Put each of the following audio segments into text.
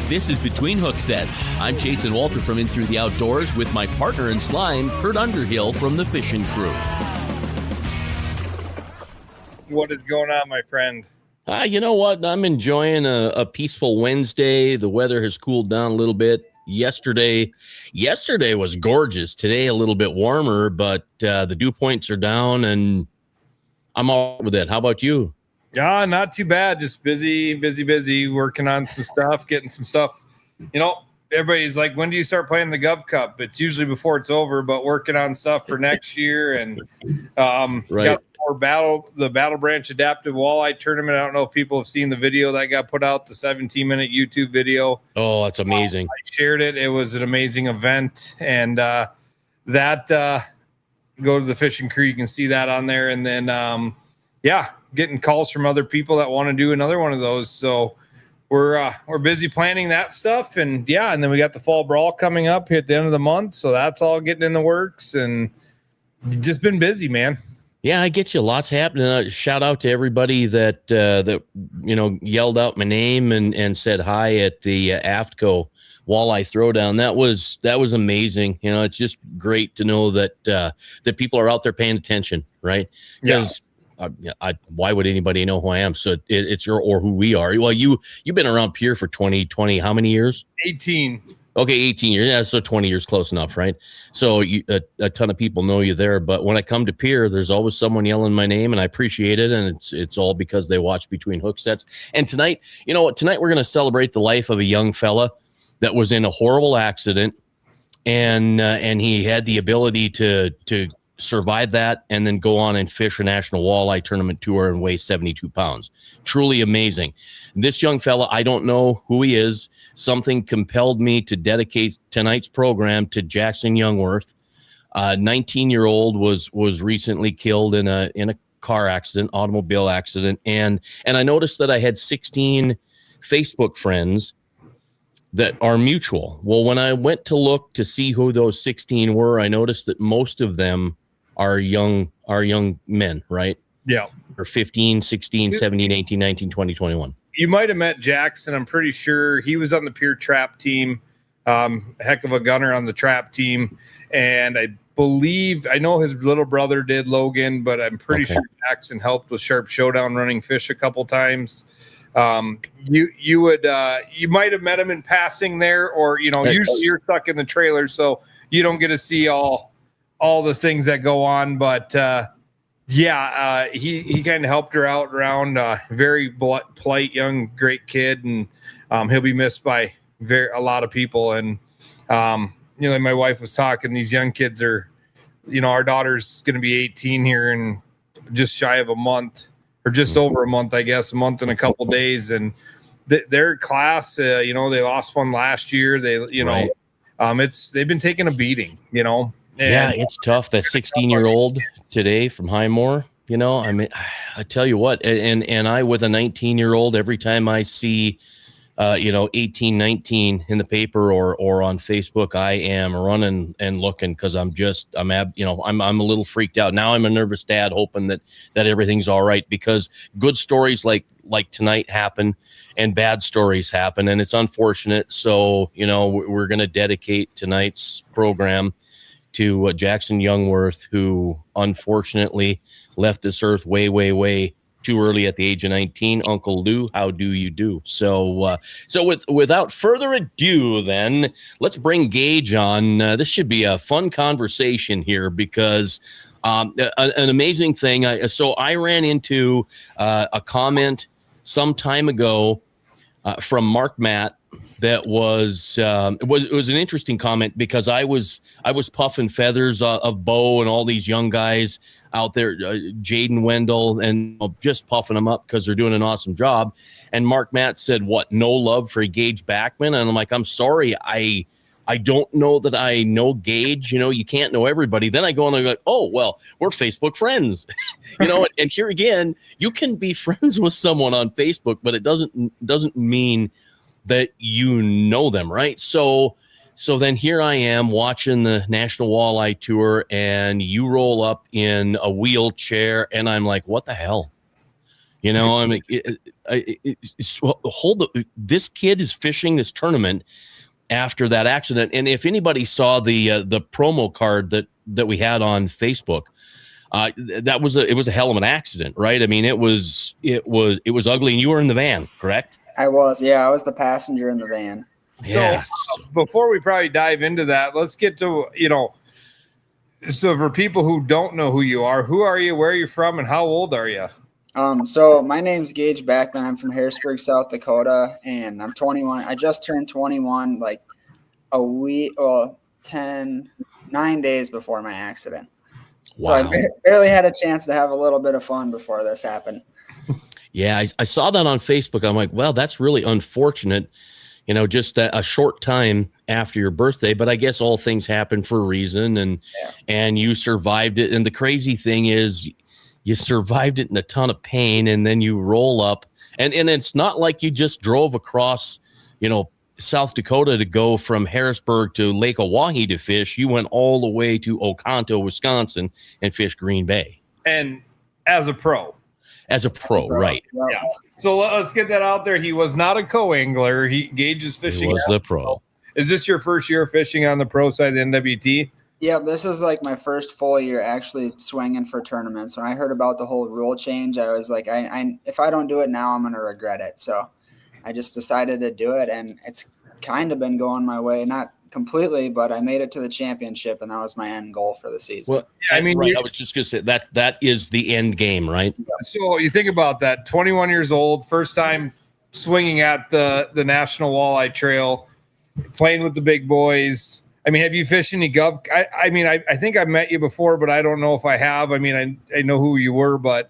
This is Between Hook Sets. I'm Jason Walter from In Through the Outdoors with my partner in slime, Kurt Underhill from the Fishing Crew. What is going on, my friend? You know what? I'm enjoying a peaceful Wednesday. The weather has cooled down a little bit. Yesterday was gorgeous. Today a little bit warmer, but the dew points are down, and I'm all with it. How about you? Yeah, not too bad. Just busy, working on some stuff, getting some stuff. You know, everybody's like, when do you start playing the Gov Cup? It's usually before it's over, but working on stuff for next year. And right. Got the Battle Branch Adaptive Walleye Tournament. I don't know if people have seen the video that got put out, the 17-minute YouTube video. Oh, that's amazing. I shared it. It was an amazing event. And go to the Fishing Crew. You can see that on there. And then, getting calls from other people that want to do another one of those. So we're busy planning that stuff. And and then we got the Fall Brawl coming up here at the end of the month. So that's all getting in the works and just been busy, man. Yeah, I get you. Lots happening. Shout out to everybody that yelled out my name and said hi at the AFTCO Walleye Throwdown. That was amazing. You know, it's just great to know that that people are out there paying attention, right? Because why would anybody know who I am? So it's or who we are. Well, you've been around Pierre for 20, how many years? 18. Okay, 18 years. Yeah, so 20 years, close enough, right? So a ton of people know you there. But when I come to Pierre, there's always someone yelling my name, and I appreciate it. And it's all because they watch Between Hook Sets. And tonight we're going to celebrate the life of a young fella that was in a horrible accident, and he had the ability to survive that and then go on and fish a National Walleye Tournament tour and weigh 72 pounds. Truly amazing. This young fella, I don't know who he is. Something compelled me to dedicate tonight's program to Jackson Youngworth. 19-year-old was recently killed in a car accident, automobile accident. And I noticed that I had 16 Facebook friends that are mutual. Well, when I went to look to see who those 16 were, I noticed that most of them are young men, right? Yeah. Or 15, 16, 17, 18, 19, 20, 21. You might have met Jackson. I'm pretty sure he was on the Pierre trap team. Heck of a gunner on the trap team. And I know his little brother did, Logan, but I'm pretty sure Jackson helped with Sharp Showdown running fish a couple times. You might have met him in passing there, or usually you're stuck in the trailer, so you don't get to see all the things that go on. But he kind of helped her out around. Very polite, young, great kid, and he'll be missed by a lot of people. And like my wife was talking, these young kids are, our daughter's going to be 18 here in just shy of a month. Or just over a month, I guess, a month and a couple days. And their class, they lost one last year. They've been taking a beating, And it's tough. That 16-year-old today from Highmore, I mean, I tell you what, and I, with a 19-year-old, every time I see, 18, 19 in the paper or on Facebook, I am running and looking because I'm a little freaked out. Now I'm a nervous dad hoping that everything's all right, because good stories like tonight happen and bad stories happen, and it's unfortunate. So, we're going to dedicate tonight's program to Jackson Youngworth, who unfortunately left this earth way, way, way too early at the age of 19. Uncle Lou, how do you do? So without further ado, then let's bring Gage on. This should be a fun conversation here, because an amazing thing. I ran into a comment some time ago from Mark Matt that was an interesting comment, because I was puffing feathers of Bo and all these young guys out there, Jaden Wendell, and just puffing them up because they're doing an awesome job. And Mark Matt said, "What? No love for Gage Backman?" And I'm like, "I'm sorry, I don't know that I know Gage. You can't know everybody." Then I go and I go, "Oh, well, we're Facebook friends." And here again, you can be friends with someone on Facebook, but it doesn't mean that you know them, right? So then here I am watching the National Walleye Tour, and you roll up in a wheelchair, and I'm like, what the hell? You know, I mean, this kid is fishing this tournament after that accident. And if anybody saw the promo card that we had on Facebook, it was a hell of an accident, right? I mean, it was ugly, and you were in the van, correct? I was, yeah, I was the passenger in the van. So before we probably dive into that, let's get to, so for people who don't know who you are, who are you, where are you from, and how old are you? So my name's Gage Backman. I'm from Harrisburg, South Dakota, and I'm 21. I just turned 21 like a week, 9 days before my accident. Wow. So I barely had a chance to have a little bit of fun before this happened. Yeah, I saw that on Facebook. I'm like, well, that's really unfortunate, just a short time after your birthday, but I guess all things happen for a reason, and you survived it. And the crazy thing is you survived it in a ton of pain, and then you roll up, and it's not like you just drove across, South Dakota to go from Harrisburg to Lake Oahe to fish. You went all the way to Oconto, Wisconsin, and fished Green Bay. And as a pro. Right. Yeah. So let's get that out there. He was not a co-angler. Gage is fishing. He was the pro. Is this your first year fishing on the pro side of the NWT? Yeah, this is like my first full year actually swinging for tournaments. When I heard about the whole rule change, I was like, if I don't do it now, I'm going to regret it. So I just decided to do it, and it's kind of been going my way. Not completely, but I made it to the championship, and that was my end goal for the season. Well, I mean, right, I was just going to say that is the end game, right? So you think about that, 21 years old, first time swinging at the National Walleye Trail, playing with the big boys. I mean, have you fished any Gov? I think I've met you before, but I don't know if I have. I mean, I know who you were, but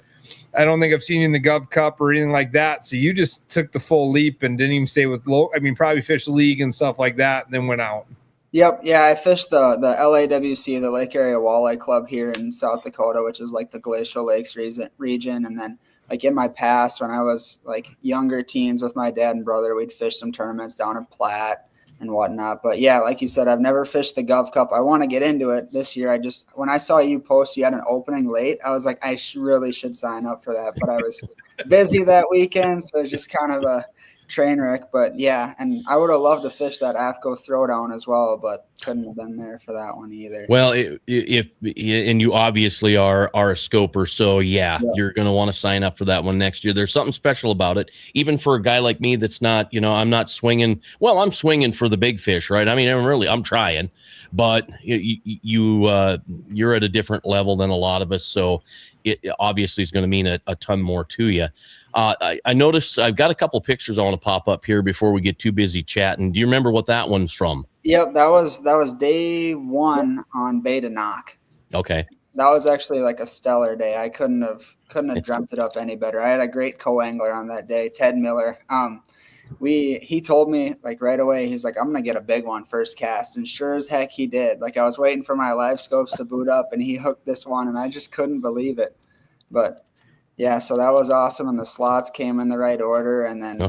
I don't think I've seen you in the Gov Cup or anything like that. So you just took the full leap and didn't even stay with probably fished league and stuff like that, and then went out. Yep. Yeah, I fished the LAWC, the Lake Area Walleye Club here in South Dakota, which is like the Glacial Lakes region. And then like in my past, when I was like younger teens with my dad and brother, we'd fish some tournaments down in Platte and whatnot. But yeah, like you said, I've never fished the Gov Cup. I want to get into it this year. When I saw you post you had an opening late, I was like, I really should sign up for that. But I was busy that weekend, so it was just kind of a train wreck. But yeah, and I would have loved to fish that AFCO throwdown as well, but couldn't have been there for that one either. Well, and you obviously are a scoper, so yeah. You're going to want to sign up for that one next year. There's something special about it, even for a guy like me that's not, I'm not swinging. Well, I'm swinging for the big fish, right? I mean, I'm trying, but you're at a different level than a lot of us, so it obviously is going to mean a ton more to you. I noticed I've got a couple pictures I want to pop up here before we get too busy chatting. Do you remember what that one's from? Yep, that was day one on Bay to Knock. Okay. That was actually like a stellar day. I couldn't have dreamt it up any better. I had a great co-angler on that day, Ted Miller. He told me like right away, he's like, I'm gonna get a big one first cast, and sure as heck he did. Like I was waiting for my live scopes to boot up, and he hooked this one, and I just couldn't believe it. But yeah, so that was awesome, and the slots came in the right order, and then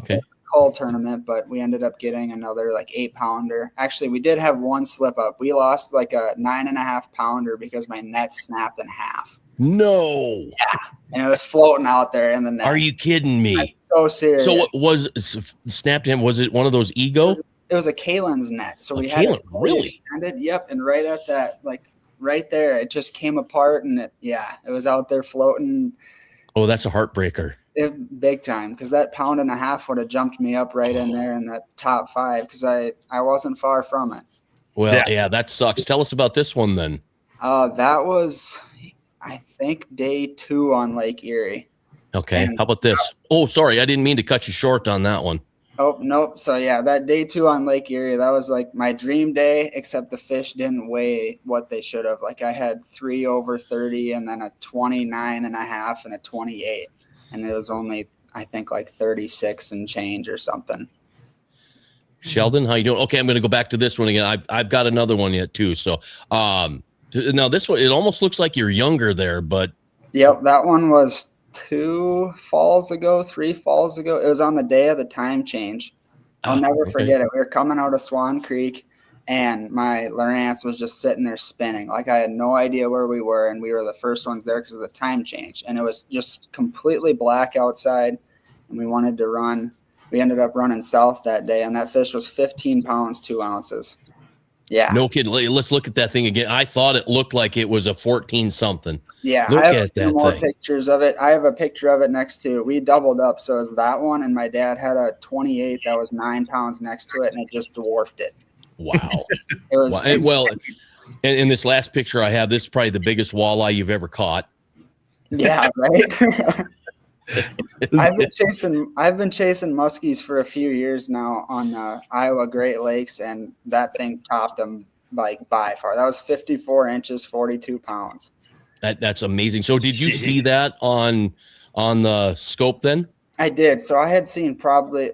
whole tournament, but we ended up getting another like 8-pounder. Actually, we did have one slip up. We lost like a 9.5-pounder because my net snapped in half. No. Yeah, and it was floating out there in the net. Are you kidding me? I'm so serious. So what was snapped in? Was it one of those Ego? It was a Kalen's net. So we had it really extended. Yep, and right at that, like right there, it just came apart, and it was out there floating. Oh, that's a heartbreaker. Big time, because that 1.5 pounds would have jumped me up right in there in that top 5, because I wasn't far from it. Well, yeah, that sucks. Tell us about this one then. That was, I think, day 2 on Lake Erie. Okay, how about this? Oh, sorry, I didn't mean to cut you short on that one. Oh, nope. So, yeah, that day 2 on Lake Erie, that was like my dream day, except the fish didn't weigh what they should have. Like I had 3 over 30 and then a 29.5 and a 28. And it was only, I think, like 36 and change or something. Sheldon, how you doing? Okay, I'm going to go back to this one again. I've got another one yet too. So now this one, it almost looks like you're younger there, but. Yep, that one was 3 falls ago. It was on the day of the time change. I'll never forget it. We were coming out of Swan Creek, and my Lowrance was just sitting there spinning. Like I had no idea where we were, and we were the first ones there because of the time change. And it was just completely black outside, and we wanted to run. We ended up running south that day, and that fish was 15 pounds, 2 ounces. Yeah. No kid. Let's look at that thing again. I thought it looked like it was a 14 something. Yeah. Look I have at that more thing. pictures of it. I have a picture of it next to, we doubled up. So it was that one, and my dad had a 28 that was 9 pounds next to it, and it just dwarfed it. Wow. It was well, and in this last picture I have, this is probably the biggest walleye you've ever caught. Yeah, right. I've been chasing muskies for a few years now on Iowa Great Lakes, and that thing topped them by far. That was 54 inches, 42 pounds. That's amazing. So did you see that on the scope then? I did. So I had seen probably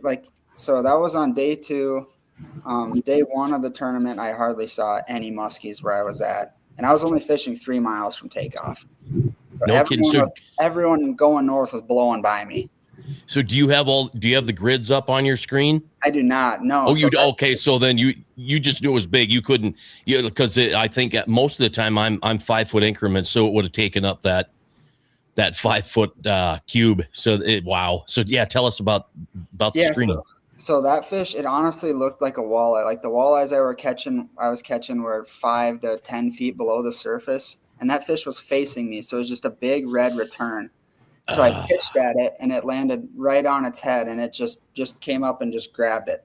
so that was on day 2. Day 1 of the tournament, I hardly saw any muskies where I was at, and I was only fishing 3 miles from takeoff. So no kidding. So everyone going north was blowing by me. So do you have the grids up on your screen? I do not. No. Oh, you okay? So then you just knew it was big. You couldn't, because I think most of the time I'm 5 foot increments, so it would have taken up that 5 foot cube. So wow. So yeah, tell us about the screen. So that fish, it honestly looked like a walleye. Like the walleyes I was catching were 5 to 10 feet below the surface, and that fish was facing me. So it was just a big red return. So I pitched at it, and it landed right on its head, and it just came up and just grabbed it.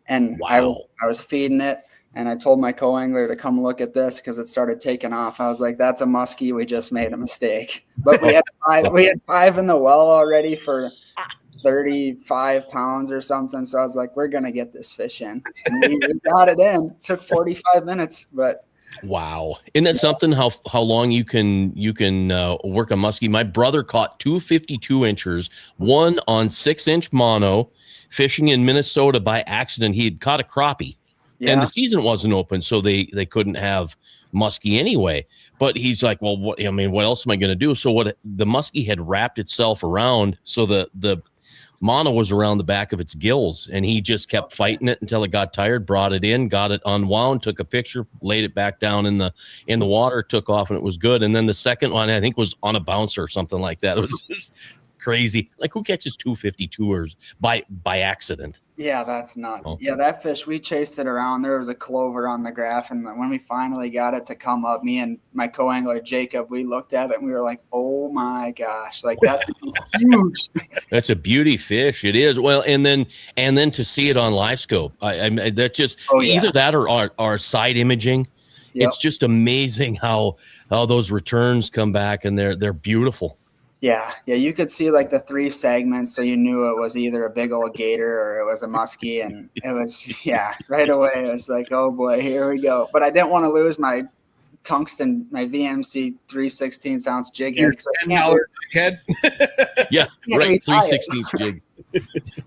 And wow. I was feeding it, and I told my co-angler to come look at this because it started taking off. I was like, "That's a muskie. We just made a mistake." But we had 5. We had 5 in the well already for 35 pounds or something. So I was like, we're going to get this fish in. And we got it in. It took 45 minutes, but. Wow. Isn't that something how long you can work a muskie? My brother caught 2 52 inchers, one on 6-inch mono, fishing in Minnesota by accident. He had caught a crappie, and the season wasn't open, so they couldn't have muskie anyway. But he's like, well, what else am I going to do? So the muskie had wrapped itself around, so the mono was around the back of its gills, and he just kept fighting it until it got tired, brought it in, got it unwound, took a picture, laid it back down in the water, took off, and it was good. And then the second one, I think, was on a bouncer or something like that. It was just crazy. Like, who catches 252ers by accident? Yeah, that's nuts. Oh. Yeah, that fish, we chased it around. There was a clover on the graph, and when we finally got it to come up, me and my co-angler Jacob, we looked at it and we were like, "Oh my gosh!" Like, that thing is huge. That's a beauty fish. It is. Well, and then to see it on live scope, I that just either that or our side imaging. Yep. It's just amazing how those returns come back, and they're beautiful. Yeah, you could see like the 3 segments, so you knew it was either a big old gator or it was a muskie, and it was right away. It was like, oh boy, here we go. But I didn't want to lose my tungsten, my VMC 3/16 ounce jig head. $10 head. Yeah, right, 3/16 jig.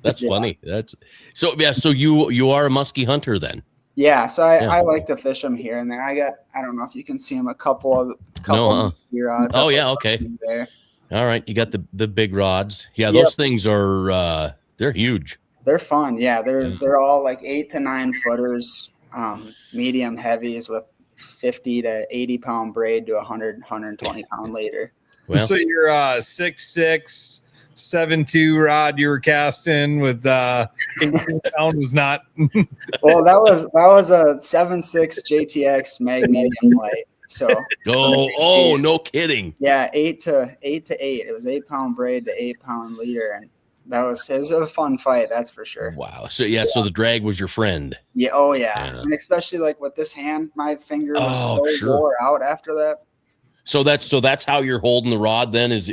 That's funny. That's so. Yeah, so you are a muskie hunter then. Yeah, so I like to fish them here and there. I don't know if you can see them, a couple muskie rods. Oh yeah, okay. There. All right, you got the big rods. Yeah, those things are they're huge. They're fun. Yeah, they're all like 8 to 9 footers, medium heavies with 50 to 80 pound braid to 120 pound leader. Well, so you're 6'6", 7'2" rod you were casting with 18 pound was not. Well, that was a 7.6 JTX mag medium light. So no kidding. Yeah, 8 to 8. It was 8 pound braid to 8 pound leader, and it was a fun fight, that's for sure. Wow. So so the drag was your friend. Yeah. Oh yeah. And especially like with this hand, my finger was wore out after that. So that's how you're holding the rod then, is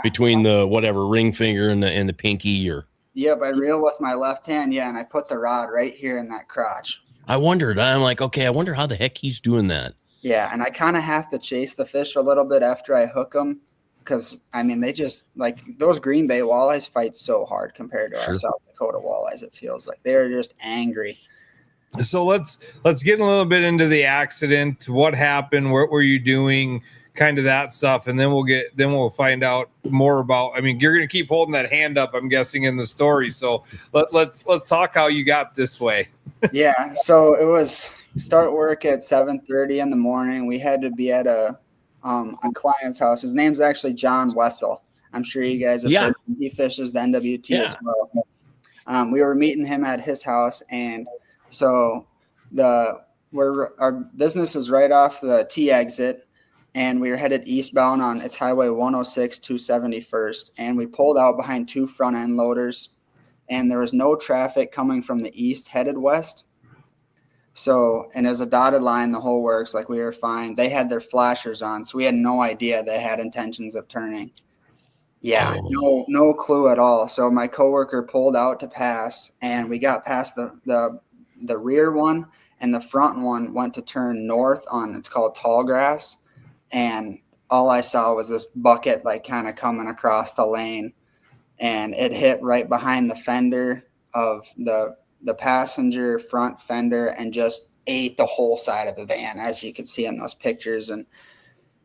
between the whatever ring finger and the pinky, or. Yep, I reel with my left hand. Yeah, and I put the rod right here in that crotch. I wondered. I'm like, okay, I wonder how the heck he's doing that. Yeah, and I kind of have to chase the fish a little bit after I hook them, because, they just, like, those Green Bay walleyes fight so hard compared to our South Dakota walleyes. It feels like they're just angry. So let's get a little bit into the accident. What happened? What were you doing? kind of that stuff, and then we'll find out more about. I mean, you're going to keep holding that hand up, I'm guessing, in the story. So let's talk how you got this way. Yeah, so it was start work at 7:30 in the morning. We had to be at a client's house. His name's actually John Wessel. I'm sure you guys have heard him. He fishes the NWT as well. We were meeting him at his house, and so our business is right off the T exit, and we were headed eastbound on it's Highway 106 271st, and we pulled out behind two front end loaders, and there was no traffic coming from the east headed west. So, and as a dotted line, the whole works, like we were fine. They had their flashers on, so we had no idea they had intentions of turning. Yeah, no clue at all. So my coworker pulled out to pass, and we got past the rear one, and the front one went to turn north on, it's called tall grass. And all I saw was this bucket like kind of coming across the lane, and it hit right behind the fender of the passenger front fender and just ate the whole side of the van, as you could see in those pictures. And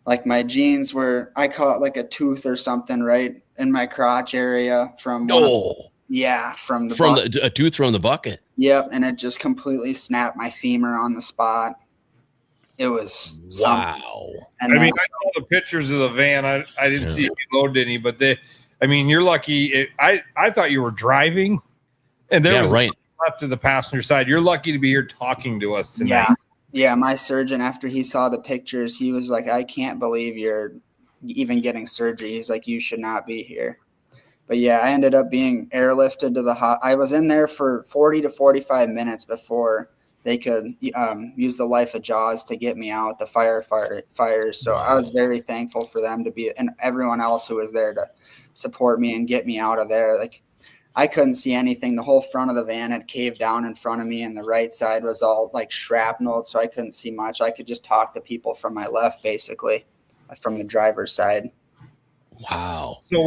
like my jeans I caught like a tooth or something right in my crotch area from a tooth from the bucket. Yep, and it just completely snapped my femur on the spot. It was wow. And I saw the pictures of the van. I didn't see if you loaded any, but you're lucky. I thought you were driving, and there was left to the passenger side. You're lucky to be here talking to us tonight. Yeah, my surgeon, after he saw the pictures, he was like, I can't believe you're even getting surgery. He's like, you should not be here. But yeah, I ended up being airlifted to the I was in there for 40 to 45 minutes before they could use the life of Jaws to get me out, the firefighters. So I was very thankful for them to be, and everyone else who was there to support me and get me out of there. Like, I couldn't see anything. The whole front of the van had caved down in front of me, and the right side was all like shrapnel, so I couldn't see much. I could just talk to people from my left, basically, from the driver's side. Wow. So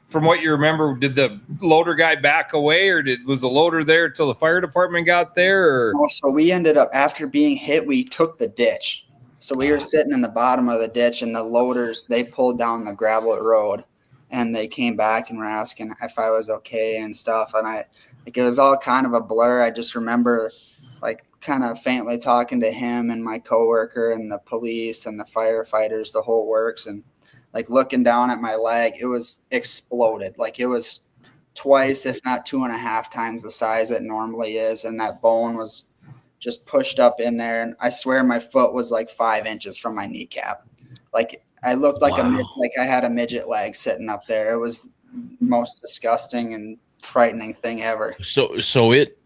from what you remember, did the loader guy back away, or was the loader there until the fire department got there? Or? No, so we ended up, after being hit, we took the ditch. So we were sitting in the bottom of the ditch, and the loaders, they pulled down the gravel road. And they came back and were asking if I was okay and stuff. And it was all kind of a blur. I just remember like kind of faintly talking to him and my coworker and the police and the firefighters, the whole works. And like looking down at my leg, it was exploded. Like it was twice, if not 2.5 times the size it normally is. And that bone was just pushed up in there. And I swear my foot was like 5 inches from my kneecap. Like, I looked like I had a midget leg sitting up there. It was the most disgusting and frightening thing ever. So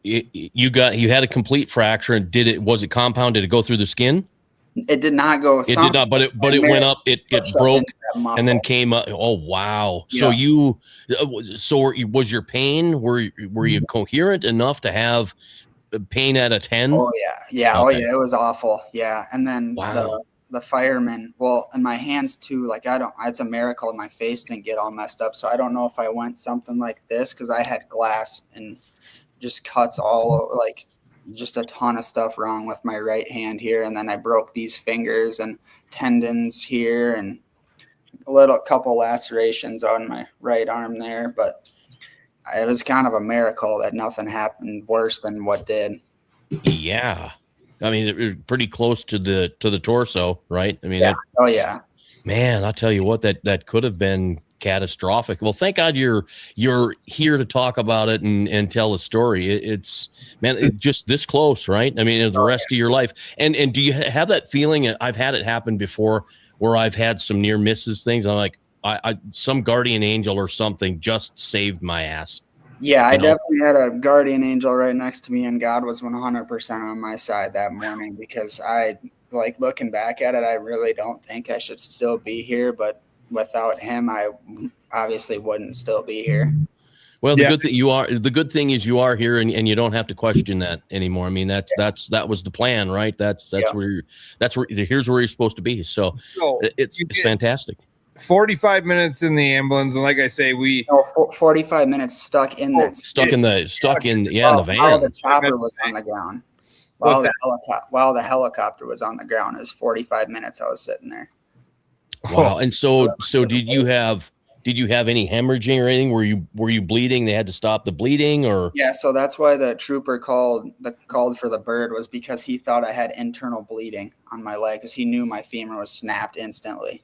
you had a complete fracture, and was it compound? Did it go through the skin? It did not go. It did not, but it went up. It broke and then came up. Oh wow! Yeah. Was your pain? Were you coherent enough to have pain at a 10? Oh yeah. Okay. Oh yeah, it was awful. Yeah, and then the fireman, and my hands too, like it's a miracle my face didn't get all messed up. So I don't know if I went something like this, because I had glass and just cuts like just a ton of stuff wrong with my right hand here. And then I broke these fingers and tendons here and a couple lacerations on my right arm there. But it was kind of a miracle that nothing happened worse than what did. Yeah. I mean, it was pretty close to the torso, right? I mean, yeah. Man, I'll tell you what, that could have been catastrophic. Well, thank God you're here to talk about it and tell the story. It's just this close, right? I mean, the rest of your life. And do you have that feeling? I've had it happen before, where I've had some near misses things. I'm like, some guardian angel or something just saved my ass. Yeah, I definitely had a guardian angel right next to me, and God was 100% on my side that morning, because looking back at it, I really don't think I should still be here, but without him, I obviously wouldn't still be here. Well, the good thing is you are here, and you don't have to question that anymore. I mean, that was the plan, right? That's where here's where you're supposed to be. So it's fantastic. 45 minutes in the ambulance, and like I say, 45 minutes stuck in that in the van. While the chopper was on the ground. while the helicopter was on the ground. It was 45 minutes I was sitting there. Wow. And so did you have any hemorrhaging or anything? Were you bleeding? They had to stop the bleeding, or? Yeah, so that's why the trooper called for the bird, was because he thought I had internal bleeding on my leg, because he knew my femur was snapped instantly.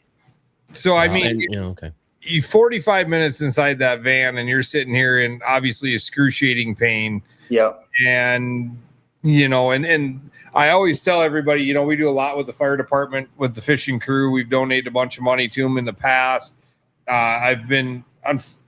So I mean, okay. You 45 minutes inside that van, and you're sitting here in obviously excruciating pain. Yep. And and I always tell everybody, we do a lot with the fire department, with the fishing crew. We've donated a bunch of money to them in the past. I've been,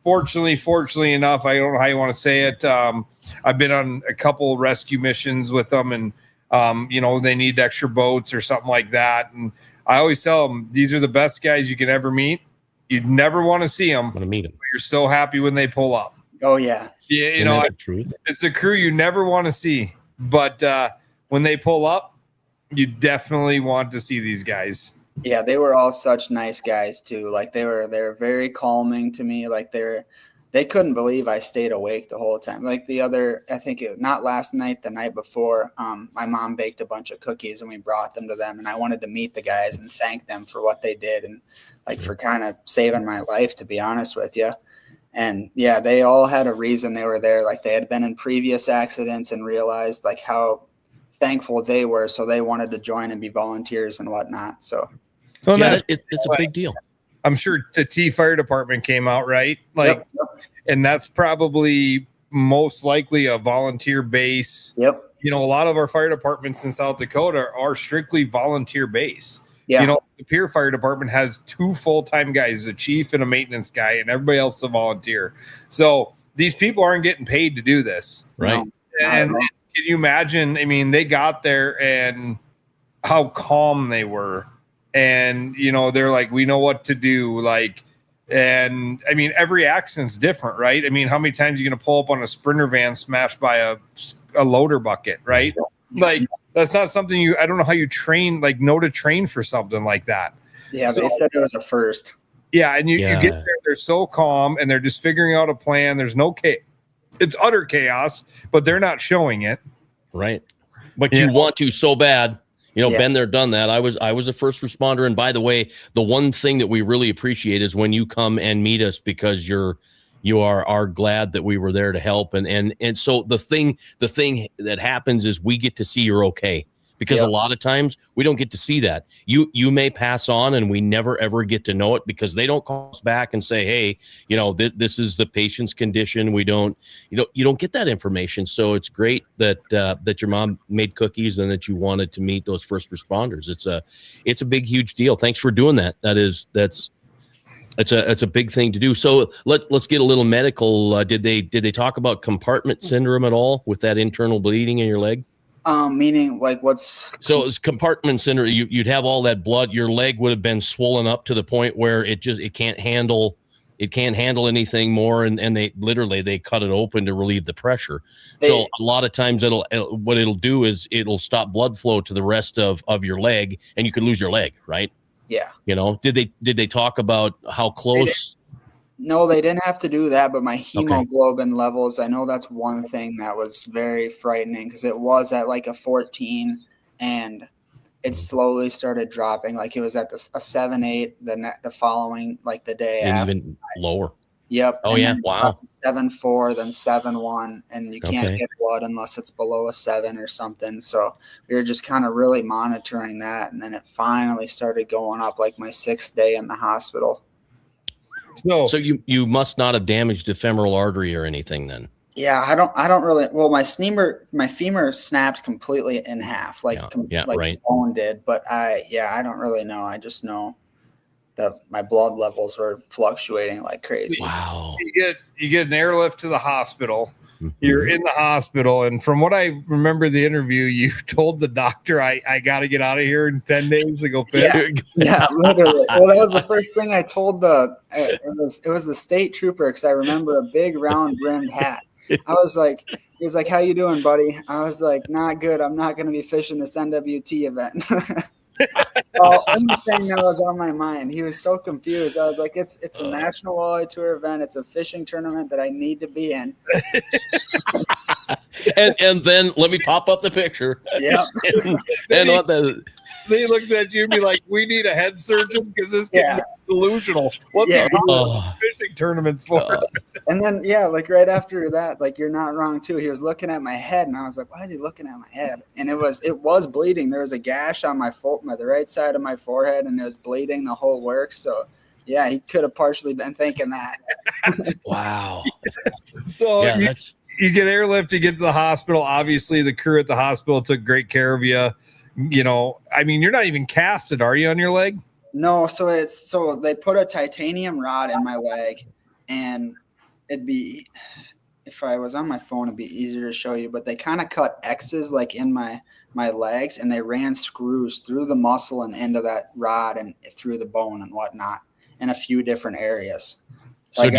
fortunately enough, I don't know how you want to say it. I've been on a couple rescue missions with them, and they need extra boats or something like that. And I always tell them, these are the best guys you can ever meet. You'd never want to see them. I'm gonna meet them. But you're so happy when they pull up. Oh yeah. Yeah, it's a crew you never want to see, but when they pull up, you definitely want to see these guys. Yeah, they were all such nice guys too. Like they were very calming to me. Like they couldn't believe I stayed awake the whole time. Like not last night, the night before, my mom baked a bunch of cookies and we brought them to them, and I wanted to meet the guys and thank them for what they did, and like for kind of saving my life, to be honest with you. And yeah, they all had a reason they were there. Like they had been in previous accidents and realized like how thankful they were. So they wanted to join and be volunteers and whatnot. So yeah, it's a big deal. I'm sure the T Fire Department came out, right? Like, yep. And that's probably most likely a volunteer base. Yep. A lot of our fire departments in South Dakota are strictly volunteer base. Yeah. The Pierre Fire Department has 2 full-time guys, a chief and a maintenance guy, and everybody else is a volunteer. So these people aren't getting paid to do this. Right. And can you imagine? I mean, they got there and how calm they were. And, they're like, we know what to do. Like, and I mean, every accident's different, right? I mean, how many times are you going to pull up on a Sprinter van smashed by a loader bucket, right? Like, that's not something I don't know how you train, know to train for something like that. Yeah, so, they said it was a first. Yeah, and you get there, they're so calm, and they're just figuring out a plan. There's no it's utter chaos, but they're not showing it. Right. But you want to so bad. Been there, done that. I was a first responder. And by the way, the one thing that we really appreciate is when you come and meet us, because you are glad that we were there to help. And so the thing that happens is we get to see you're okay, because a lot of times we don't get to see that. You may pass on and we never, ever get to know it, because they don't call us back and say, hey, this is the patient's condition. You don't get that information. So it's great that your mom made cookies and that you wanted to meet those first responders. It's a big, huge deal. Thanks for doing that. It's a big thing to do. So let's get a little medical. Did they talk about compartment syndrome at all with that internal bleeding in your leg? Meaning like what's... So it's compartment syndrome. You'd have all that blood. Your leg would have been swollen up to the point where it can't handle anything more. And they cut it open to relieve the pressure. So a lot of times what it'll do is it'll stop blood flow to the rest of your leg, and you could lose your leg. Right. Yeah. Did they talk about how close? No, they didn't have to do that, but my hemoglobin levels, I know that's one thing that was very frightening, because it was at like a 14 and it slowly started dropping. Like it was at a 7.8 the following, like the day after. Even lower. Yep. Oh, yeah. Wow. 7.4, then 7.1, and you can't get blood unless it's below a 7 or something. So we were just kind of really monitoring that, and then it finally started going up like my 6th day in the hospital. So you must not have damaged the femoral artery or anything then. Yeah, I don't really. Well, my femur snapped completely in half, like right. bone did. But I don't really know. I just know that my blood levels were fluctuating like crazy. Wow. You get an airlift to the hospital. Mm-hmm. You're in the hospital, and from what I remember the interview, you told the doctor, I got to get out of here in 10 days to go fish. Yeah, literally. Well, that was the first thing I told it was the state trooper, because I remember a big round brimmed hat. He was like, how you doing, buddy? I was like, not good. I'm not going to be fishing this NWT event. Only thing that was on my mind. He was so confused. I was like, it's a National Walleye Tour event. It's a fishing tournament that I need to be in. and then let me pop up the picture. Yeah. And what the Then he looks at you and be like, "We need a head surgeon because this kid's delusional. What's Yeah, he going to fishing tournaments for?" And then like right after that, like you're not wrong too. He was looking at my head, and I was like, "Why is he looking at my head?" And it was bleeding. There was a gash on the right side of my forehead, and it was bleeding the whole works. So yeah, he could have partially been thinking that. wow. So Yeah, you get airlift, you get to the hospital. Obviously, the crew at the hospital took great care of you. You know, I mean, you're not even casted, are you, on your leg? No, so they put a titanium rod in my leg, and it'd be, if I was on my phone, it'd be easier to show you, but they kind of cut X's like in my legs, and they ran screws through the muscle and into that rod and through the bone and whatnot in a few different areas. So do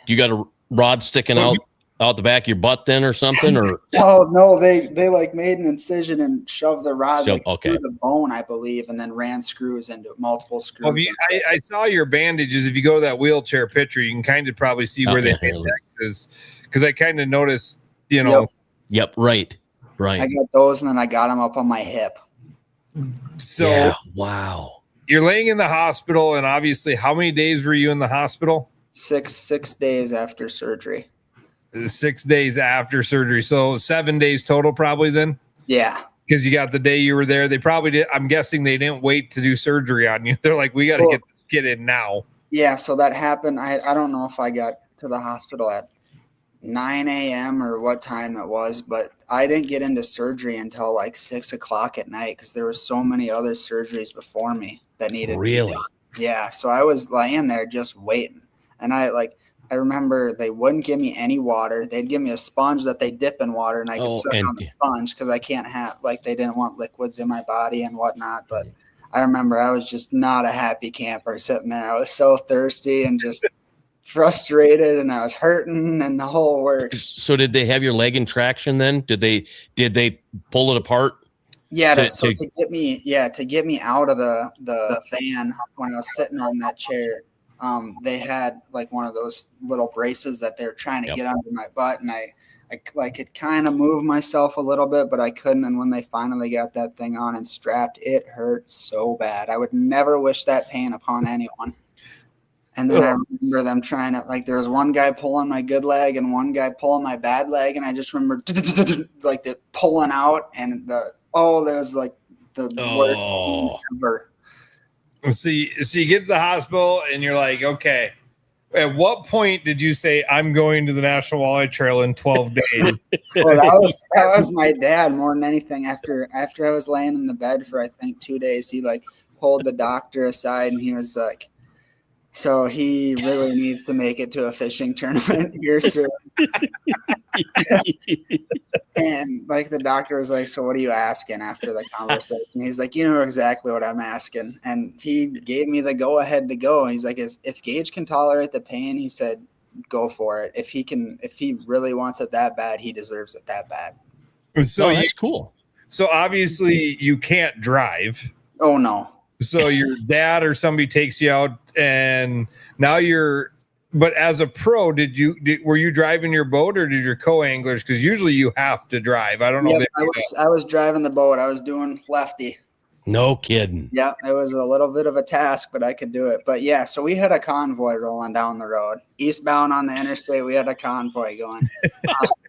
you got a rod sticking out the back of your butt then or something? Or no, they like made an incision and shoved the rod through the bone, I believe, and then ran screws into multiple screws. Well, I saw your bandages. If you go to that wheelchair picture, you can kind of probably see where they hit X's, because I kind of noticed, you know. Yep, right. I got those, and then I got them up on my hip. So wow. You're laying in the hospital, and obviously, how many days were you in the hospital? 6 days after surgery. 6 days after surgery. So 7 days total probably then? Yeah. Because you got the day you were there. They probably did. I'm guessing they didn't wait to do surgery on you. They're like, we got to get this kid in now. Yeah. So that happened. I don't know if I got to the hospital at 9 a.m. or what time it was, but I didn't get into surgery until like 6 o'clock at night because there were so many other surgeries before me that needed. Really? Yeah. So I was laying there just waiting. And I remember they wouldn't give me any water. They'd give me a sponge that they dip in water, and I could suck on the sponge because I can't have, like, they didn't want liquids in my body and whatnot. But I remember I was just not a happy camper sitting there. I was so thirsty and just frustrated, and I was hurting and the whole works. So did they have your leg in traction then? Did they pull it apart? Yeah, to get me out of the van when I was sitting on that chair. They had like one of those little braces that they're trying to get under my butt, and I could kind of move myself a little bit, but I couldn't. And when they finally got that thing on and strapped, it hurt so bad. I would never wish that pain upon anyone. And then I remember them trying to, like, there was one guy pulling my good leg and one guy pulling my bad leg, and I just remember like the pulling out, and there was like the worst pain ever. So you get to the hospital and you're like, okay, at what point did you say, I'm going to the National Walleye Trail in 12 days? Well, that was my dad more than anything. After I was laying in the bed for, I think, 2 days, he like pulled the doctor aside and he was like, so he really needs to make it to a fishing tournament here soon. And like the doctor was like, so what are you asking after the conversation? He's like, you know exactly what I'm asking. And he gave me the go ahead to go. And he's like, if Gage can tolerate the pain, he said, go for it. If he really wants it that bad, he deserves it that bad. So that's cool. So obviously you can't drive. Oh no. So your dad or somebody takes you out, and now but as a pro, were you driving your boat, or did your co-anglers? Because usually you have to drive. I don't know. Yep, I was driving the boat. I was doing lefty. No kidding. Yeah, it was a little bit of a task, but I could do it. But yeah, so we had a convoy rolling down the road. Eastbound on the interstate, we had a convoy going.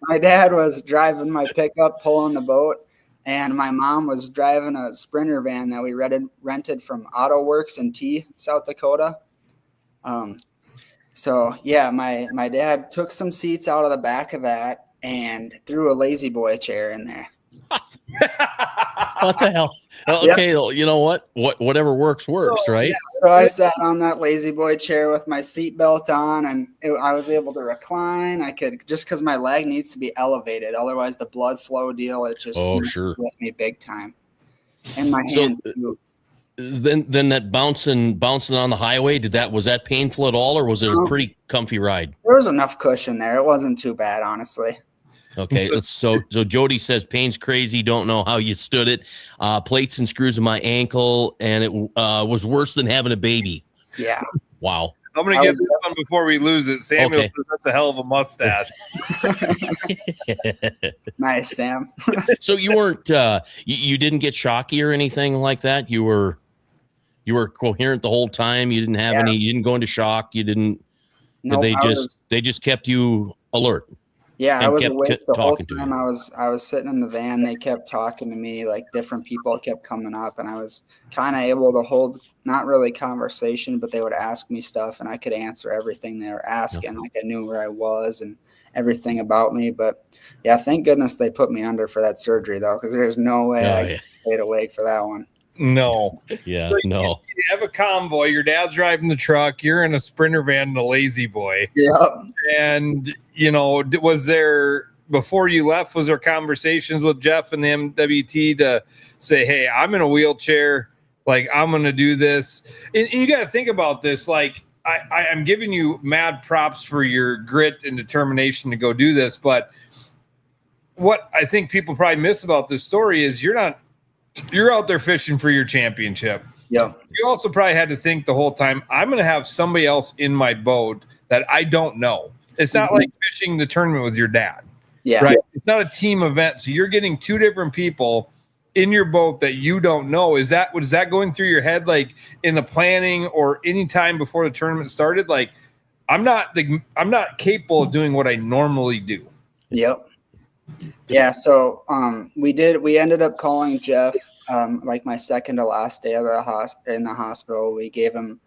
My dad was driving my pickup, pulling the boat. And my mom was driving a Sprinter van that we rented from Auto Works in South Dakota. So yeah, my dad took some seats out of the back of that and threw a lazy boy chair in there. What the hell? Okay, you know what? Whatever works, right? Yeah, so I sat on that lazy boy chair with my seatbelt on, and I was able to recline. I could, just because my leg needs to be elevated, otherwise the blood flow deal, it just with me big time. And my hands too. Then that bouncing on the highway, was that painful at all, or was it a pretty comfy ride? There was enough cushion there. It wasn't too bad, honestly. Okay, so Jody says pain's crazy. Don't know how you stood it. Plates and screws in my ankle, and it was worse than having a baby. Yeah. Wow. I'm going to get this one before we lose it. Samuel says that's a hell of a mustache. Nice, Sam. So you weren't, you didn't get shocky or anything like that? You were coherent the whole time? You didn't have any, you didn't go into shock? You didn't, nope, they just kept you alert? Yeah, I was awake the whole time. I was sitting in the van. They kept talking to me, like different people kept coming up, and I was kind of able to hold not really conversation, but they would ask me stuff, and I could answer everything they were asking. Like I knew where I was and everything about me. But yeah, thank goodness they put me under for that surgery though, because there's no way I stayed awake for that one. No. Yeah, so no. You have a convoy. Your dad's driving the truck. You're in a Sprinter van and a Lazy Boy. Yep. And, you know, was there, before you left, was there conversations with Jeff and the MWT to say, hey, I'm in a wheelchair. Like, I'm going to do this. And you got to think about this. Like, I'm giving you mad props for your grit and determination to go do this. But what I think people probably miss about this story is you're out there fishing for your championship. Yeah. You also probably had to think the whole time, I'm going to have somebody else in my boat that I don't know. It's not like fishing the tournament with your dad. Yeah. Right. It's not a team event. So you're getting two different people in your boat that you don't know. Was that going through your head, like in the planning or any time before the tournament started? Like, I'm not capable of doing what I normally do. Yep. Yeah, so we ended up calling Jeff like my second to last day of in the hospital. We gave him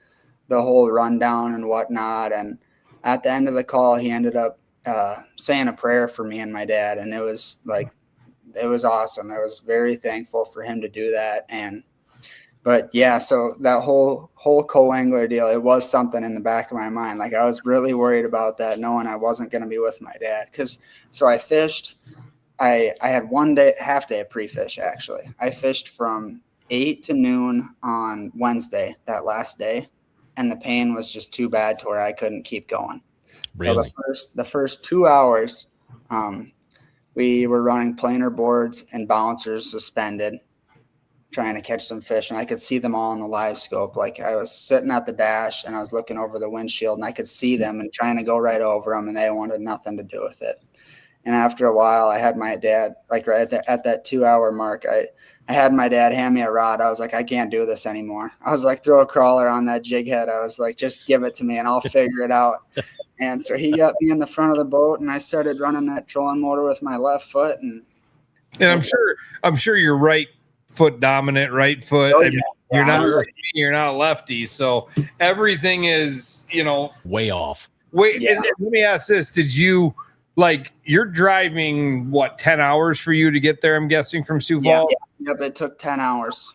the whole rundown and whatnot, and at the end of the call, he ended up saying a prayer for me and my dad, and it was awesome. I was very thankful for him to do that, but yeah, so that whole co-angler deal, it was something in the back of my mind. Like I was really worried about that, knowing I wasn't going to be with my dad. So I fished. I had half day of pre-fish actually. I fished from 8 to noon on Wednesday, that last day, and the pain was just too bad to where I couldn't keep going. Really? So the first 2 hours, we were running planer boards and bouncers suspended, trying to catch some fish, and I could see them all in the live scope. Like I was sitting at the dash and I was looking over the windshield and I could see them and trying to go right over them, and they wanted nothing to do with it. And after a while, I had my dad, like right at that 2 hour mark, I had my dad hand me a rod. I was like, I can't do this anymore. I was like, throw a crawler on that jig head. I was like, just give it to me and I'll figure it out. And so he got me in the front of the boat and I started running that trolling motor with my left foot. And I'm sure you're right foot dominant, right foot. Oh, I mean, you're not a lefty. So everything is, way off. And let me ask this. Did you, like, you're driving 10 hours for you to get there, I'm guessing, from Sioux Falls? Yep, it took 10 hours.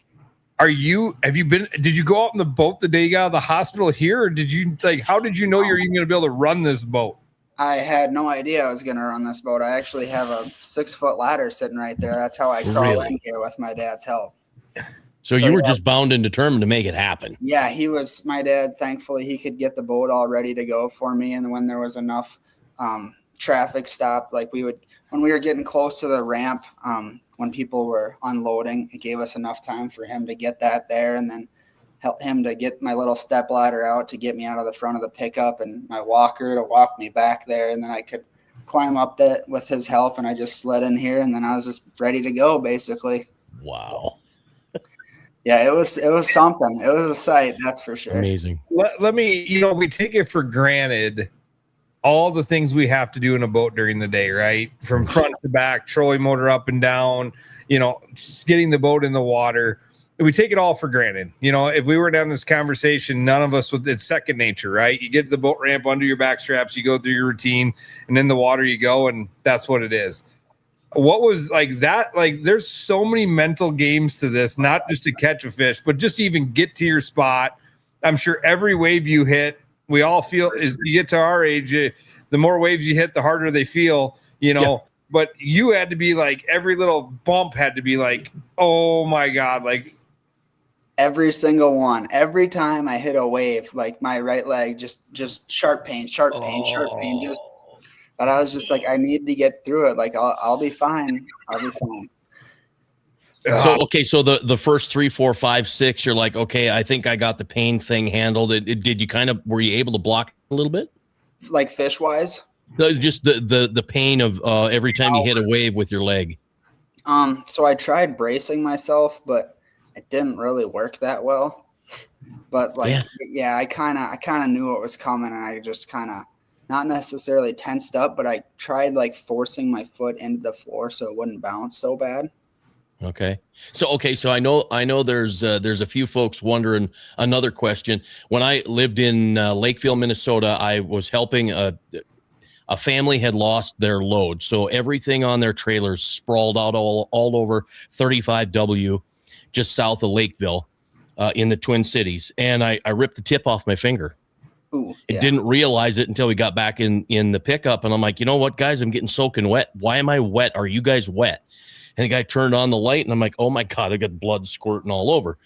Did you go out in the boat the day you got out of the hospital here, or how did you know you're even going to be able to run this boat? I had no idea I was going to run this boat. I actually have a 6-foot ladder sitting right there. That's how I crawl in here with my dad's help. So you were just bound and determined to make it happen. Yeah, my dad, thankfully, he could get the boat all ready to go for me. And when there was enough traffic stopped, like when we were getting close to the ramp, when people were unloading, it gave us enough time for him to get that there and then help him to get my little step ladder out to get me out of the front of the pickup and my walker to walk me back there. And then I could climb up that with his help, and I just slid in here and then I was just ready to go basically. Wow. Yeah, it was something. It was a sight, that's for sure. Amazing. Let me, we take it for granted all the things we have to do in a boat during the day, right? From front to back, trolling motor up and down, just getting the boat in the water. We take it all for granted. If we were to have this conversation, none of us would, it's second nature, right? You get to the boat ramp under your back straps, you go through your routine, and in the water you go, and that's what it is. What was like that? Like, there's so many mental games to this, not just to catch a fish, but just even get to your spot. I'm sure every wave you hit, we all feel, as you get to our age, the more waves you hit, the harder they feel, but you had to be like, every little bump had to be like, oh my God. Like every single one, every time I hit a wave, like my right leg, just sharp pain, but I was just like, I need to get through it. Like I'll be fine. So, okay. So the first 3, 4, 5, 6, you're like, okay, I think I got the pain thing handled. Did you were you able to block a little bit? Like fish wise? Just the pain of every time you hit a wave with your leg. So I tried bracing myself, but it didn't really work that well. But I kind of knew what was coming, and I just kind of not necessarily tensed up, but I tried like forcing my foot into the floor so it wouldn't bounce so bad. Okay. So I know there's a few folks wondering another question. When I lived in Lakeville, Minnesota, I was helping a family had lost their load. So everything on their trailers sprawled out all over 35W just south of Lakeville in the Twin Cities. And I ripped the tip off my finger. Ooh, It didn't realize it until we got back in the pickup. And I'm like, you know what, guys, I'm getting soaking wet. Why am I wet? Are you guys wet? And the guy turned on the light and I'm like, oh my God, I got blood squirting all over.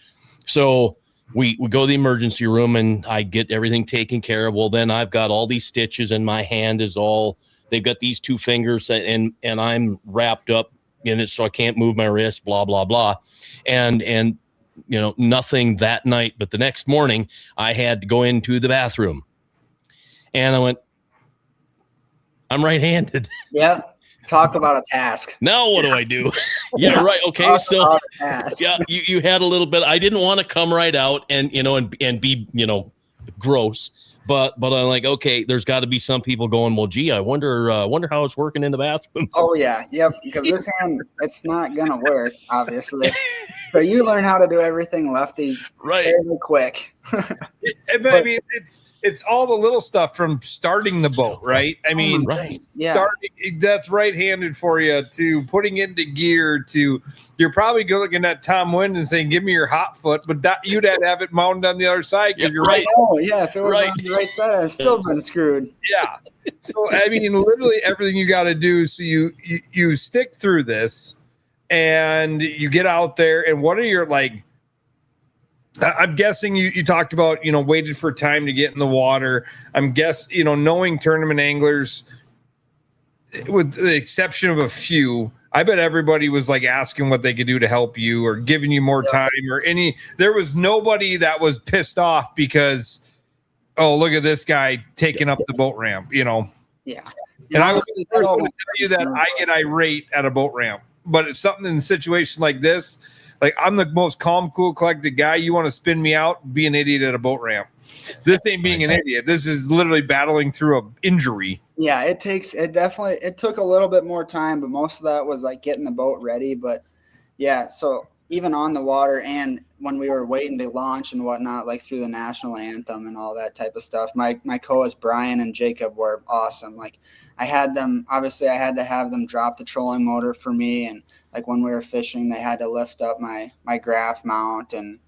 So we go to the emergency room and I get everything taken care of. Well, then I've got all these stitches and my hand is they've got these 2 fingers and I'm wrapped up in it. So I can't move my wrist, blah, blah, blah. And, nothing that night, but the next morning I had to go into the bathroom and I went, I'm right-handed. Yeah. Talk about a task. Now what do I do? Yeah, right. Okay. So yeah, you had a little bit. I didn't want to come right out and be gross, but I'm like, okay, there's got to be some people going, well, gee, I wonder how it's working in the bathroom. Oh yeah, yep. Because this hand, it's not gonna work, obviously. So you learn how to do everything lefty fairly quick. But I mean, it's all the little stuff from starting the boat, right? I mean, that's right-handed for you, to putting into gear, to you're probably looking at Tom Wind and saying, "Give me your hot foot," but you'd have it mounted on the other side because you're right. Oh yeah, if it was on the right side, I'd still been screwed. Yeah. So I mean, literally everything you got to do. So you stick through this, and you get out there. And what are your like? I'm guessing you talked about, waited for time to get in the water. I'm knowing tournament anglers, with the exception of a few, I bet everybody was like asking what they could do to help you or giving you more time there was nobody that was pissed off because, oh, look at this guy taking up the boat ramp, Yeah. And I was the first one to tell you that I get irate at a boat ramp, but it's something in a situation like this. Like, I'm the most calm, cool, collected guy. You want to spin me out, be an idiot at a boat ramp. This ain't being an idiot. This is literally battling through an injury. Yeah, it took a little bit more time, but most of that was like getting the boat ready. But yeah, so even on the water and when we were waiting to launch and whatnot, like through the national anthem and all that type of stuff, my co-hosts Brian and Jacob were awesome. Like, I had to have them drop the trolling motor for me, and like when we were fishing, they had to lift up my graph mount and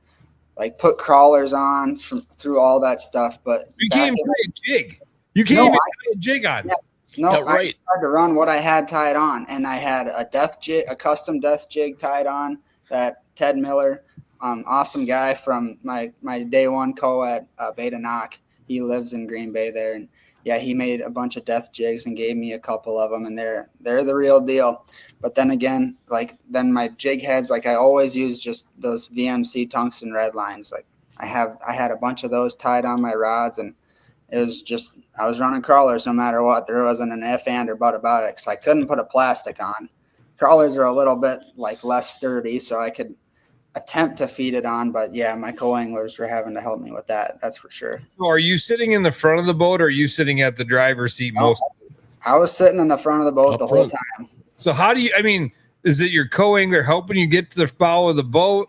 like put crawlers on through all that stuff. But you can't even tie a jig. You can't even tie a jig on. Yeah, I tried to run what I had tied on, and I had a custom death jig tied on that Ted Miller, awesome guy from my day one co at Beta Knock. He lives in Green Bay there, and yeah, he made a bunch of death jigs and gave me a couple of them, and they're the real deal. But then again, then my jig heads, I always use just those VMC tungsten red lines. Like I had a bunch of those tied on my rods, and it was just, I was running crawlers no matter what. There wasn't an if, and, or but about it, because I couldn't put a plastic on. Crawlers are a little bit less sturdy, so I could attempt to feed it on, but yeah, my co-anglers were having to help me with that. That's for sure. So are you sitting in the front of the boat, or are you sitting at the driver's seat most? I was sitting in the front of the boat whole time. So how do you? I mean, is it your co-angler helping you get to the bow of the boat?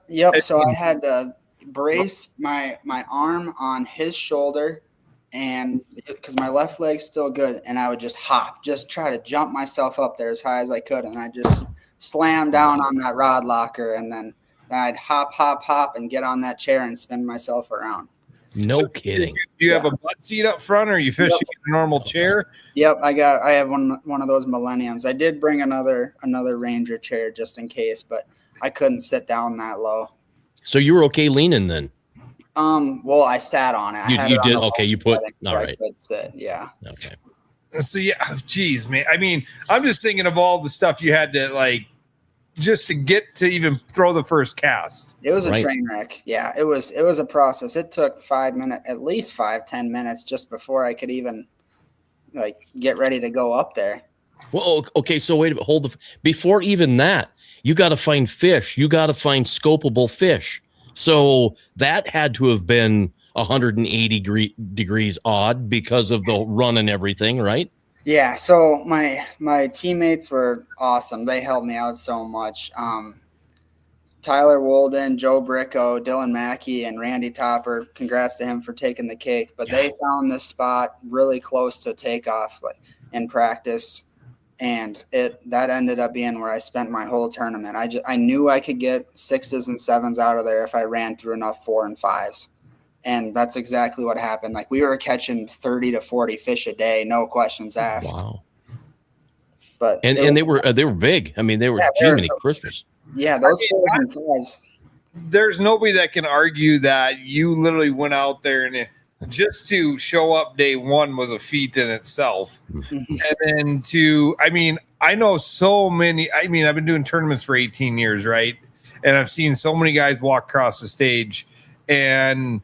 Yep. So I had to brace my arm on his shoulder, and because my left leg's still good, and I would just try to jump myself up there as high as I could, and I just slam down on that rod locker, and then I'd hop and get on that chair and spin myself around. No kidding. Do you have a butt seat up front, or are you fishing in a normal chair? Yep, I have one of those Millenniums. I did bring another Ranger chair just in case, but I couldn't sit down that low. So you were okay leaning then? Well, I sat on it. You did? Okay, you put all right. I could sit, yeah. Okay. So yeah, geez, man. I mean, I'm just thinking of all the stuff you had to just to get to even throw the first cast. It was a Right. train wreck. Yeah, it was a process. It took 5 minutes, at least 5-10 minutes, just before I could even like get ready to go up there. Well, okay, so wait a minute, before even that, you got to find fish. You got to find scopable fish. So that had to have been 180 degrees odd because of the run and everything, right? Yeah, so my teammates were awesome. They helped me out so much. Tyler Wolden, Joe Bricko, Dylan Mackey, and Randy Topper. Congrats to him for taking the cake. But they found this spot really close to takeoff, like in practice, and that ended up being where I spent my whole tournament. I knew I could get 6s and 7s out of there if I ran through enough 4 and 5s, and that's exactly what happened. Like we were catching 30 to 40 fish a day, no questions asked. Wow. But And they were big. I mean, they were Jiminy Christmas. Yeah, those 4s and 5s. There's nobody that can argue that you literally went out there and just to show up day one was a feat in itself. And then I know so many. I've been doing tournaments for 18 years, right? And I've seen so many guys walk across the stage and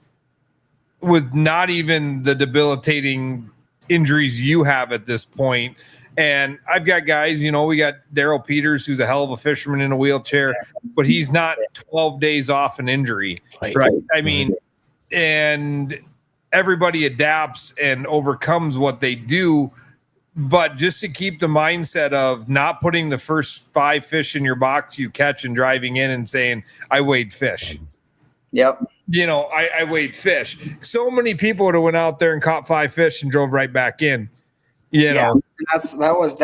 with not even the debilitating injuries you have at this point. And I've got guys, we got Daryl Peters, who's a hell of a fisherman in a wheelchair, but he's not 12 days off an injury, right? I mean, and everybody adapts and overcomes what they do. But just to keep the mindset of not putting the first 5 fish in your box you catch and driving in and saying, I weighed fish. Yep. I weighed fish. So many people would have went out there and caught 5 fish and drove right back in. That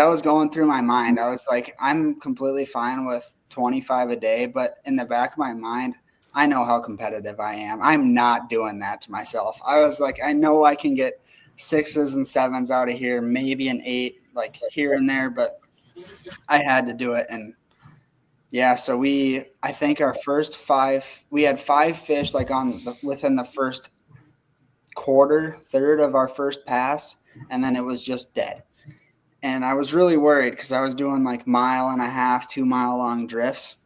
was going through my mind. I was like, I'm completely fine with 25 a day, but in the back of my mind, I know how competitive I am. I'm not doing that to myself. I was like, I know I can get 6s and 7s out of here, maybe an 8, like here and there, but I had to do it. And yeah, so I think our first 5, we had 5 fish like within the first third of our first pass, and then it was just dead. And I was really worried because I was doing like 1.5 mile, 2 mile long drifts.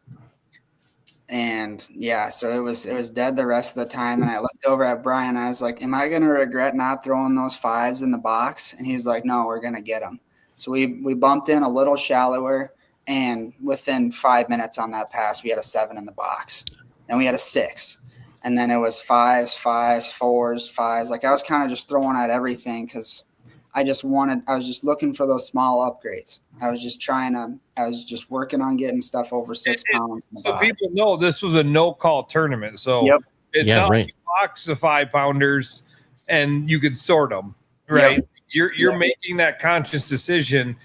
And yeah, so it was dead the rest of the time. And I looked over at Brian. I was like, am I going to regret not throwing those 5s in the box? And he's like, no, we're going to get them. So we bumped in a little shallower, and within 5 minutes on that pass, we had a 7 in the box, and we had a 6. And then it was 5s, 4s, 5s. Like I was kind of just throwing at everything because I was just looking for those small upgrades. I was just working on getting stuff over 6 pounds. In the box. People know this was a no-call tournament. So it's how you box the 5-pounders and you could sort them, right? Yep. You're making that conscious decision,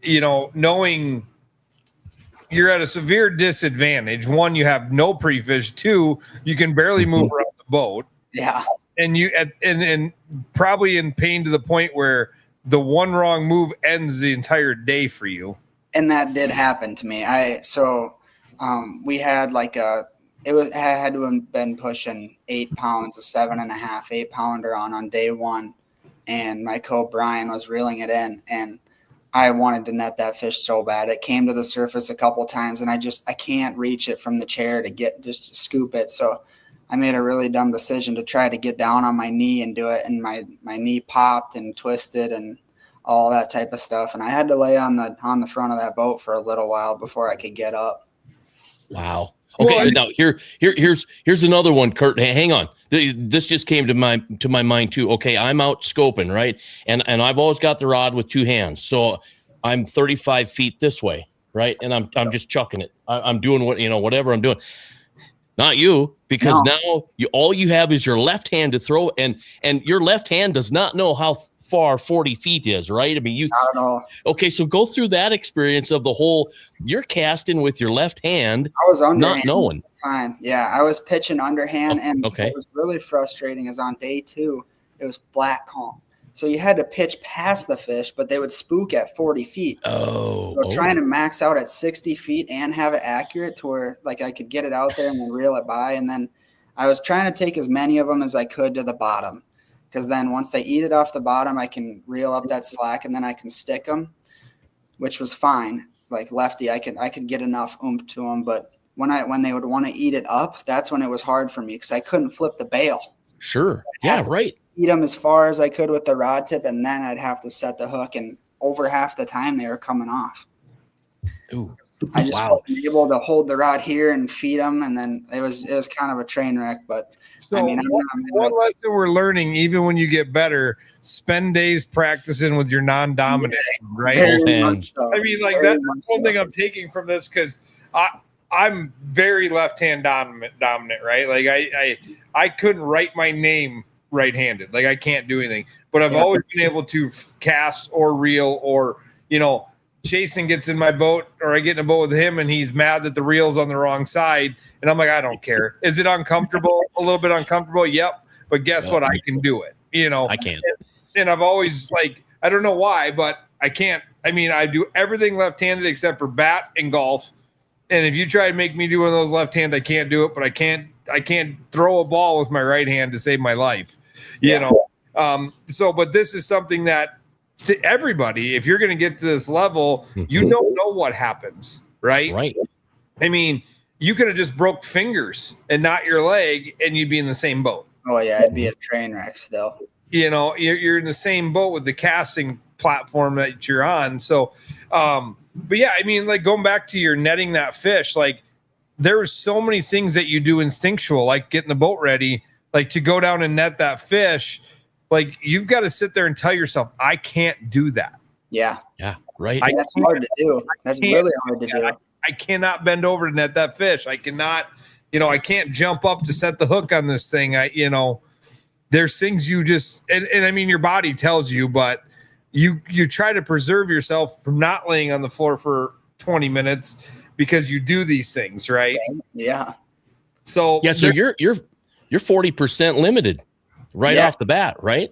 knowing you're at a severe disadvantage. 1, you have no pre-fish. 2, you can barely move around the boat. Yeah. And and probably in pain to the point where the one wrong move ends the entire day for you. And that did happen to me. We had I had to have been pushing 8 pounds, a 7.5, 8-pounder on day 1. And my co Brian was reeling it in, and I wanted to net that fish so bad. It came to the surface a couple times, and I can't reach it from the chair to scoop it. So I made a really dumb decision to try to get down on my knee and do it. And my knee popped and twisted and all that type of stuff. And I had to lay on the front of that boat for a little while before I could get up. Wow. Okay. Now here's another one, Kurt. Hey, hang on. This just came to my mind too. Okay. I'm out scoping, right? And I've always got the rod with 2 hands. So I'm 35 feet this way. Right. And I'm just chucking it. I'm doing whatever I'm doing. Not you, because now all you have is your left hand to throw, and your left hand does not know how far 40 feet is, right? I mean, not at all. Okay, so go through that experience of the whole. You're casting with your left hand. I was underhand not knowing. At the time. Yeah, I was pitching underhand, and what was really frustrating is on day 2, it was flat calm. So you had to pitch past the fish, but they would spook at 40 feet. So trying to max out at 60 feet and have it accurate to where like I could get it out there and then reel it by. And then I was trying to take as many of them as I could to the bottom, because then once they eat it off the bottom, I can reel up that slack and then I can stick them, which was fine. like lefty, I could get enough oomph to them, but when they would want to eat it up, that's when it was hard for me because I couldn't flip the bail. Sure. Yeah, right. Eat them as far as I could with the rod tip, and then I'd have to set the hook, and over half the time they were coming off. Ooh, I just wasn't able to hold the rod here and feed them, and then it was kind of a train wreck. But so I mean, one lesson we're learning, even when you get better, spend days practicing with your non-dominant, right? So. I mean, like that's one thing I'm taking from this because I'm very left-hand dominant, right? Like I couldn't write my name right-handed. Like I can't do anything, but I've always been able to cast or reel or, you know, Jason gets in my boat or I get in a boat with him and he's mad that the reel's on the wrong side. And I'm like, I don't care. Is it uncomfortable? A little bit uncomfortable? Yep. But guess what? I can do it. You know, I can. And I've always like, I don't know why, but I can't. I mean, I do everything left-handed except for bat and golf. And if you try to make me do one of those left-hand, I can't do it, but I can't throw a ball with my right hand to save my life. You know? But this is something that to everybody, if you're going to get to this level, you don't know what happens, right? Right. I mean, you could have just broke fingers and not your leg, and you'd be in the same boat. Oh yeah, it'd be a train wreck still. You know, you're in the same boat with the casting platform that you're on. So, but yeah, I mean, like going back to your netting that fish, like there are so many things that you do instinctual, like getting the boat ready, like to go down and net that fish. Like you've got to sit there and tell yourself, I can't do that. Yeah. Yeah. Right. That's hard to do. That's really hard to do. I cannot bend over to net that fish. I cannot, you know, I can't jump up to set the hook on this thing. You know, there's things you just, and I mean, your body tells you, but you try to preserve yourself from not laying on the floor for 20 minutes because you do these things, right? Yeah. So you're 40% limited right off the bat, right?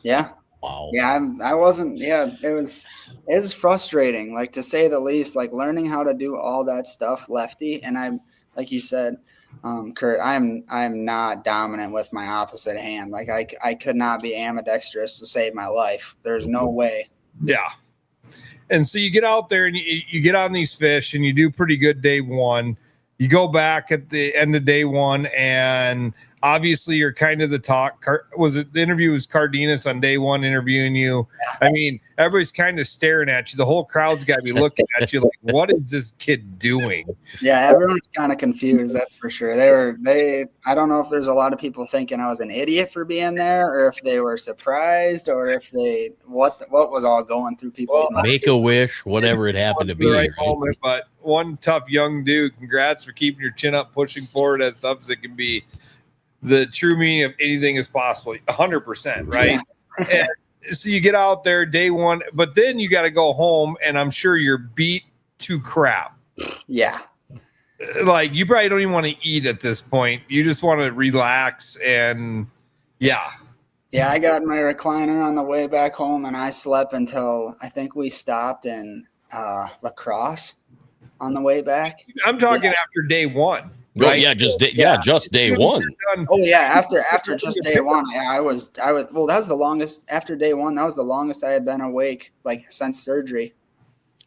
Yeah. Wow. Yeah, I wasn't. Yeah, it was frustrating, like to say the least. Like learning how to do all that stuff lefty, and I'm like you said, Kurt. I'm not dominant with my opposite hand. Like I could not be ambidextrous to save my life. There's no way. Yeah. And so you get out there and you get on these fish and you do pretty good day one. You go back at the end of day one and obviously you're kind of the talk. The interview was Cardenas on day one interviewing you. I mean, everybody's kind of staring at you. The whole crowd's got to be looking at you like, what is this kid doing? Yeah, everyone's kind of confused. That's for sure. I don't know if there's a lot of people thinking I was an idiot for being there, or if they were surprised, or if what was all going through people's minds. Make a wish, whatever it happened to be. Right moment, but one tough young dude. Congrats for keeping your chin up, pushing forward as tough as it can be. The true meaning of anything is possible, 100%, right? Yeah. And so you get out there day one, but then you got to go home, and I'm sure you're beat to crap. Yeah. Like, you probably don't even want to eat at this point. You just want to relax, and yeah. Yeah, I got my recliner on the way back home, and I slept until I think we stopped in La Crosse on the way back. I'm talking after day one. Right? Yeah, just day one. Oh yeah, after just day one, yeah, I was. Well, that was the longest. After day one, that was the longest I had been awake like since surgery.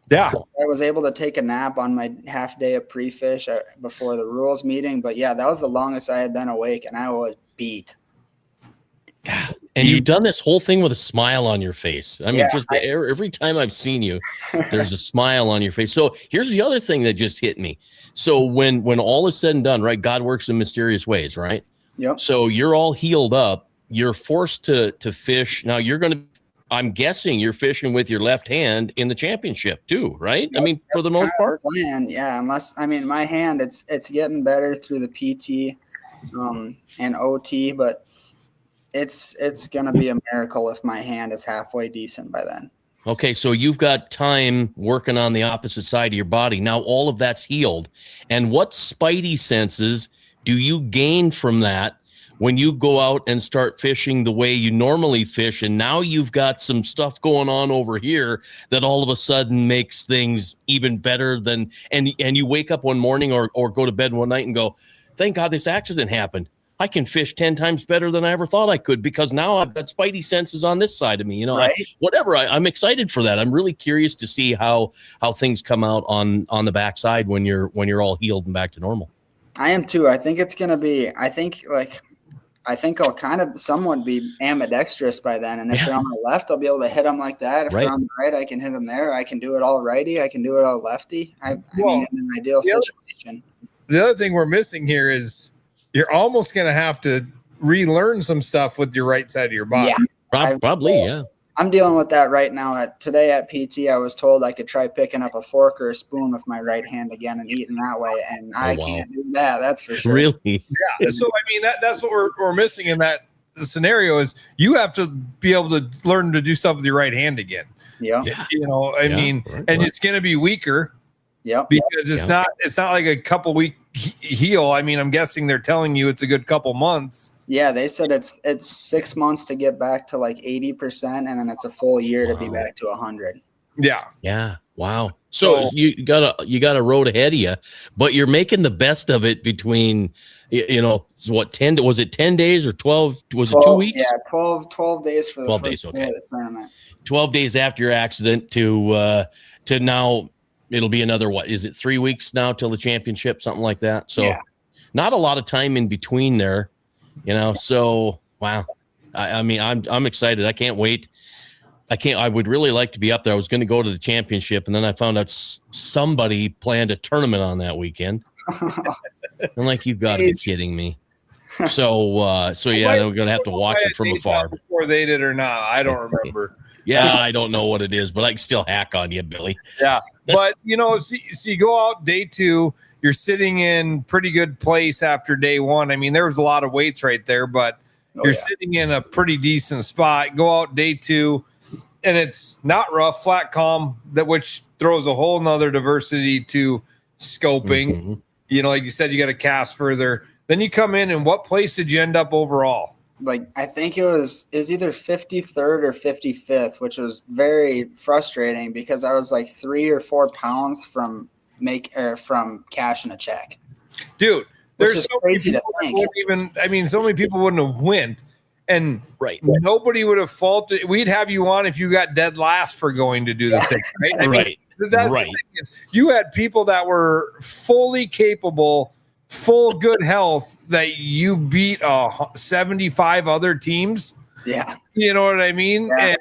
Yeah, I was able to take a nap on my half day of pre-fish before the rules meeting, but yeah, that was the longest I had been awake, and I was beat. And you've done this whole thing with a smile on your face. I mean, every time I've seen you, there's a smile on your face. So here's the other thing that just hit me. So when all is said and done, right, God works in mysterious ways, right? Yep. So you're all healed up. You're forced to fish. Now I'm guessing you're fishing with your left hand in the championship too, right? I mean, for the most part. Plan, yeah. Unless, I mean, my hand, it's getting better through the PT and OT, but it's gonna be a miracle if my hand is halfway decent by then. Okay, so you've got time working on the opposite side of your body. Now all of that's healed. And what spidey senses do you gain from that when you go out and start fishing the way you normally fish? And now you've got some stuff going on over here that all of a sudden makes things even better than, and you wake up one morning or go to bed one night and go, thank God this accident happened. I can fish 10 times better than I ever thought I could, because now I've got spidey senses on this side of me. You know, Right. I'm excited for that. I'm really curious to see how things come out on the backside when you're all healed and back to normal. I am too. I think it's going to be, I think I'll kind of somewhat be ambidextrous by then. And if they're on my left, I'll be able to hit them like that. If they're on the right, I can hit them there. I can do it all righty. I can do it all lefty. I mean, in an ideal situation. The other thing we're missing here is you're almost going to have to relearn some stuff with your right side of your body. Yeah, probably, yeah. I'm dealing with that right now. Today at PT, I was told I could try picking up a fork or a spoon with my right hand again and eating that way, and I can't do that. That's for sure. Really? Yeah. So I mean, that's what we're missing in that scenario is you have to be able to learn to do stuff with your right hand again. Yeah. You know, I mean, and it's going to be weaker. Yeah. Because it's not like a couple week heal. I mean, I'm guessing they're telling you it's a good couple months. Yeah, they said it's 6 months to get back to like 80%, and then it's a full year to be back to 100. Yeah. Yeah. Wow. So you got a road ahead of you, but you're making the best of it between, you know, what, 10 was it 10 days or 12? Was it 2 weeks? Yeah, 12 days for the 12 first days, okay. day of the tournament. 12 days after your accident to now it'll be another, what is it, 3 weeks now till the championship, something like that. So not a lot of time in between there, you know. So wow. I mean, I'm excited. I can't wait. I would really like to be up there. I was going to go to the championship, and then I found out somebody planned a tournament on that weekend. I'm like, you've got to be kidding me. So yeah, we're going to have to watch it from afar. Before they did or not, I don't remember. Yeah, I don't know what it is, but I can still hack on you, Billy. Yeah. But, you know, so you go out day 2, you're sitting in pretty good place after day 1. I mean, there was a lot of weights right there, but you're sitting in a pretty decent spot. Go out day 2, and it's not rough, flat, calm, which throws a whole nother diversity to scoping. Mm-hmm. You know, like you said, you got to cast further. Then you come in, and what place did you end up overall? Like, I think it was either 53rd or 55th, which was very frustrating because I was like 3 or 4 pounds from cashing a check. Dude, there's so crazy to think. So many people wouldn't have went, and nobody would have faulted. We'd have you on if you got dead last for going to do the thing, right? I mean, that's the thing is, you had people that were fully capable, full good health, that you beat 75 other teams. Yeah. You know what I mean? Yeah. And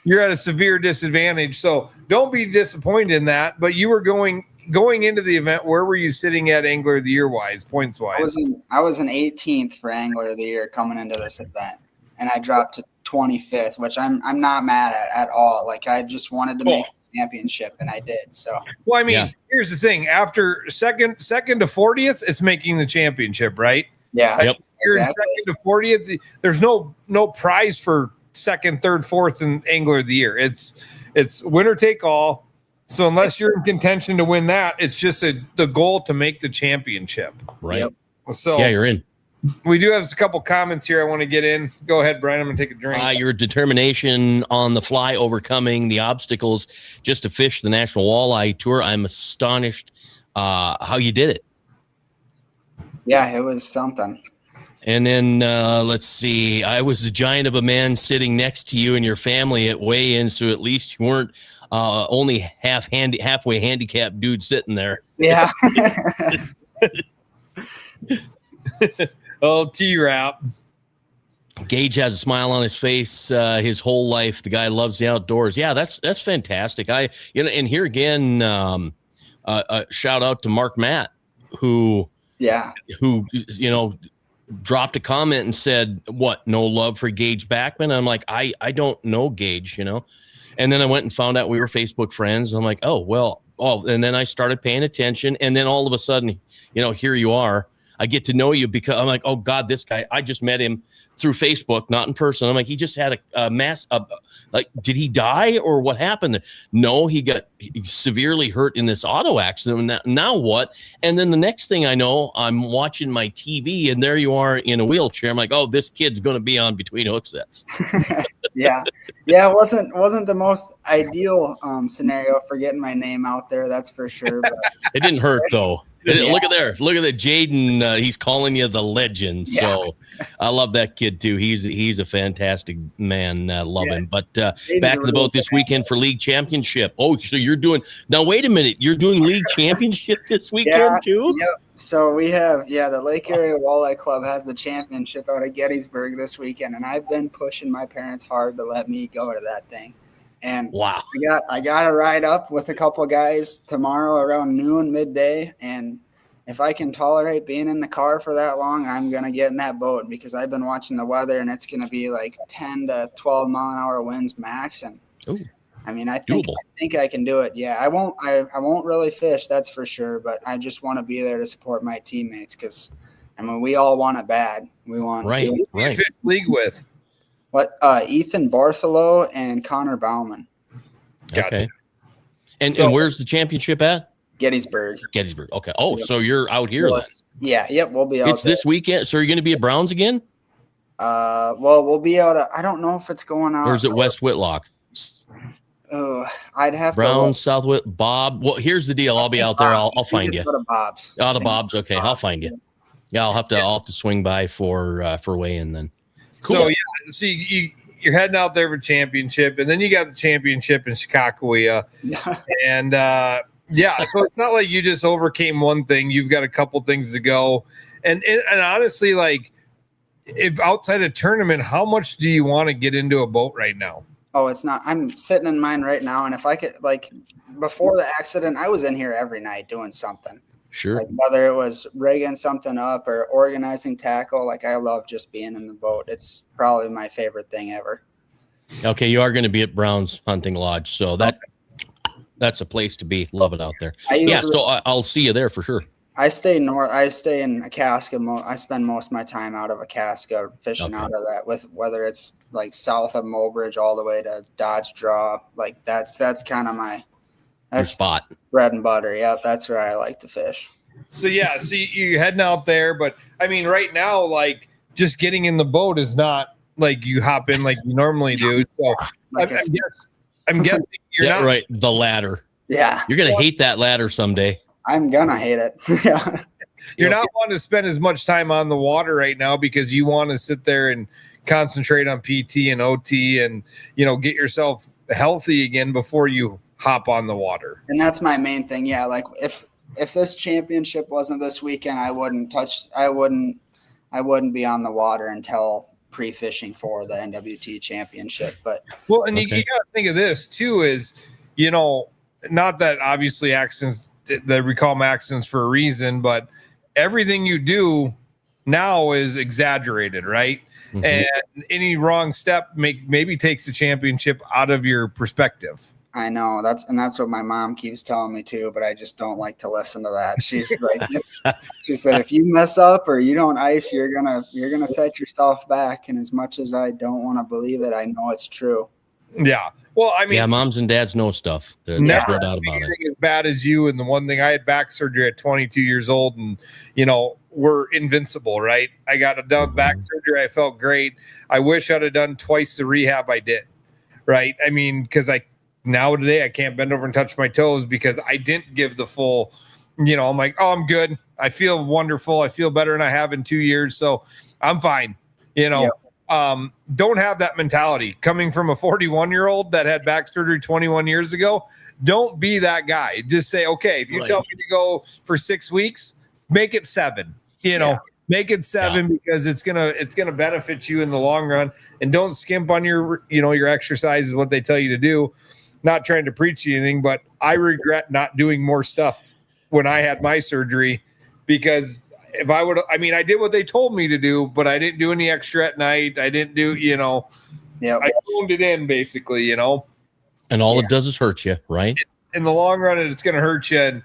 you're at a severe disadvantage. So don't be disappointed in that. But you were going into the event. Where were you sitting at Angler of the Year wise, points wise? I was an 18th for Angler of the Year coming into this event, and I dropped to 25th, which I'm not mad at all. Like, I just wanted to make championship, and I did. So well, I mean, here's the thing: after second to 40th, it's making the championship, right? Yeah. Yep. You're second to 40th. There's no prize for second, third, fourth in Angler of the Year. It's winner take all. So unless you're in contention to win that, it's just the goal to make the championship. Right. Yep. So yeah, you're in. We do have a couple comments here I want to get in. Go ahead, Brian. I'm going to take a drink. Your determination on the fly, overcoming the obstacles just to fish the National Walleye Tour. I'm astonished how you did it. Yeah, it was something. And then let's see. I was a giant of a man sitting next to you and your family at weigh-in, so at least you weren't only halfway handicapped dude sitting there. Yeah. Oh, T-Rap. Gage has a smile on his face his whole life. The guy loves the outdoors. Yeah, that's fantastic. And here again, shout out to Mark Matt, who dropped a comment and said, "What? No love for Gage Backman?" I'm like, I don't know Gage, And then I went and found out we were Facebook friends. I'm like, and then I started paying attention, and then all of a sudden, here you are. I get to know you because I'm like, oh God, this guy, I just met him through Facebook, not in person. I'm like, he just had a mass, did he die or what happened? No, he got severely hurt in this auto accident. Now what? And then the next thing I know, I'm watching my TV and there you are in a wheelchair. I'm like, oh, this kid's going to be on Between Hook Sets. Yeah. Yeah. It wasn't the most ideal scenario for getting my name out there. That's for sure. But It didn't hurt though. Yeah. Look at there. Look at that. Jaden, he's calling you the legend. Yeah. So I love that kid too. He's a fantastic man. Love him. But back in the boat this weekend for league championship. Oh, so you're doing now. Wait a minute. You're doing league championship this weekend too? Yep. So we have, the Lake Area Walleye Club has the championship out of Gettysburg this weekend, and I've been pushing my parents hard to let me go to that thing. And wow, I got to ride up with a couple of guys tomorrow around noon, midday, and if I can tolerate being in the car for that long, I'm gonna get in that boat because I've been watching the weather, and it's gonna be like 10 to 12 mile an hour winds max, and ooh. I mean, I think I can do it. Yeah, I won't really fish, that's for sure. But I just want to be there to support my teammates because, I mean, we all want it bad. We want right. Fish league with what? Ethan Bartholow and Connor Bauman. Gotcha. Okay. And where's the championship at? Gettysburg. Okay. Oh, so you're out here. Well, yep. We'll be out. It's this weekend. So are you going to be at Browns again? Well, we'll be out. I don't know if it's going on. Or is it West Whitlock? Oh, I'd have Brown, Southwood, Bob. Well, here's the deal. I'll be out there. I'll find you. Go to Bob's. Out of Bob's. Okay, I'll find you. Yeah, I'll have to swing by for weigh-in then. Cool. So you're heading out there for championship, and then you got the championship in Chicago. And so it's not like you just overcame one thing. You've got a couple things to go, and honestly, like if outside a tournament, how much do you want to get into a boat right now? Oh, it's not. I'm sitting in mine right now, and if I could, like, before the accident, I was in here every night doing something. Sure. Like, whether it was rigging something up or organizing tackle, like, I love just being in the boat. It's probably my favorite thing ever. Okay, you are going to be at Brown's Hunting Lodge, so that's a place to be. Love it out there. So I'll see you there for sure. I stay north. I stay in Akaska. I spend most of my time out of Akaska fishing out of that. With whether it's like south of Mulbridge all the way to Dodge Draw, like that's kind of your spot, bread and butter. Yeah, that's where I like to fish. So you're heading out there, but I mean, right now, like just getting in the boat is not like you hop in like you normally do. So I'm guessing you're not right. The ladder. Yeah, you're gonna hate that ladder someday. I'm gonna hate it. Yeah. You're not wanting to spend as much time on the water right now because you want to sit there and concentrate on PT and OT and, get yourself healthy again before you hop on the water. And that's my main thing. Yeah. Like if this championship wasn't this weekend, I wouldn't be on the water until pre-fishing for the NWT championship. But you got to think of this too, is, not that obviously accidents, that we call them accidents for a reason, but everything you do now is exaggerated, right? Mm-hmm. And any wrong step maybe takes the championship out of your perspective. I know that's what my mom keeps telling me too, but I just don't like to listen to that. She's like, she said, if you mess up or you don't ice, you're gonna set yourself back. And as much as I don't want to believe it, I know it's true. Yeah. Well, I mean, moms and dads know stuff. There's no doubt about it. As bad as you, and the one thing, I had back surgery at 22 years old, and we're invincible, right? I got a done back surgery. I felt great. I wish I'd have done twice the rehab I did, right? I mean, because today I can't bend over and touch my toes because I didn't give the full. I'm like, oh, I'm good. I feel wonderful. I feel better than I have in 2 years, so I'm fine. Yep. Don't have that mentality coming from a 41-year-old that had back surgery 21 years ago. Don't be that guy. Just say, okay, if you tell me to go for 6 weeks, make it 7, make it 7 because it's going to benefit you in the long run, and don't skimp on your exercises, what they tell you to do. Not trying to preach anything, but I regret not doing more stuff when I had my surgery, because if I would, I did what they told me to do, but I didn't do any extra at night. I didn't do, I phoned it in basically, And all it does is hurt you, right? In the long run, it's going to hurt you.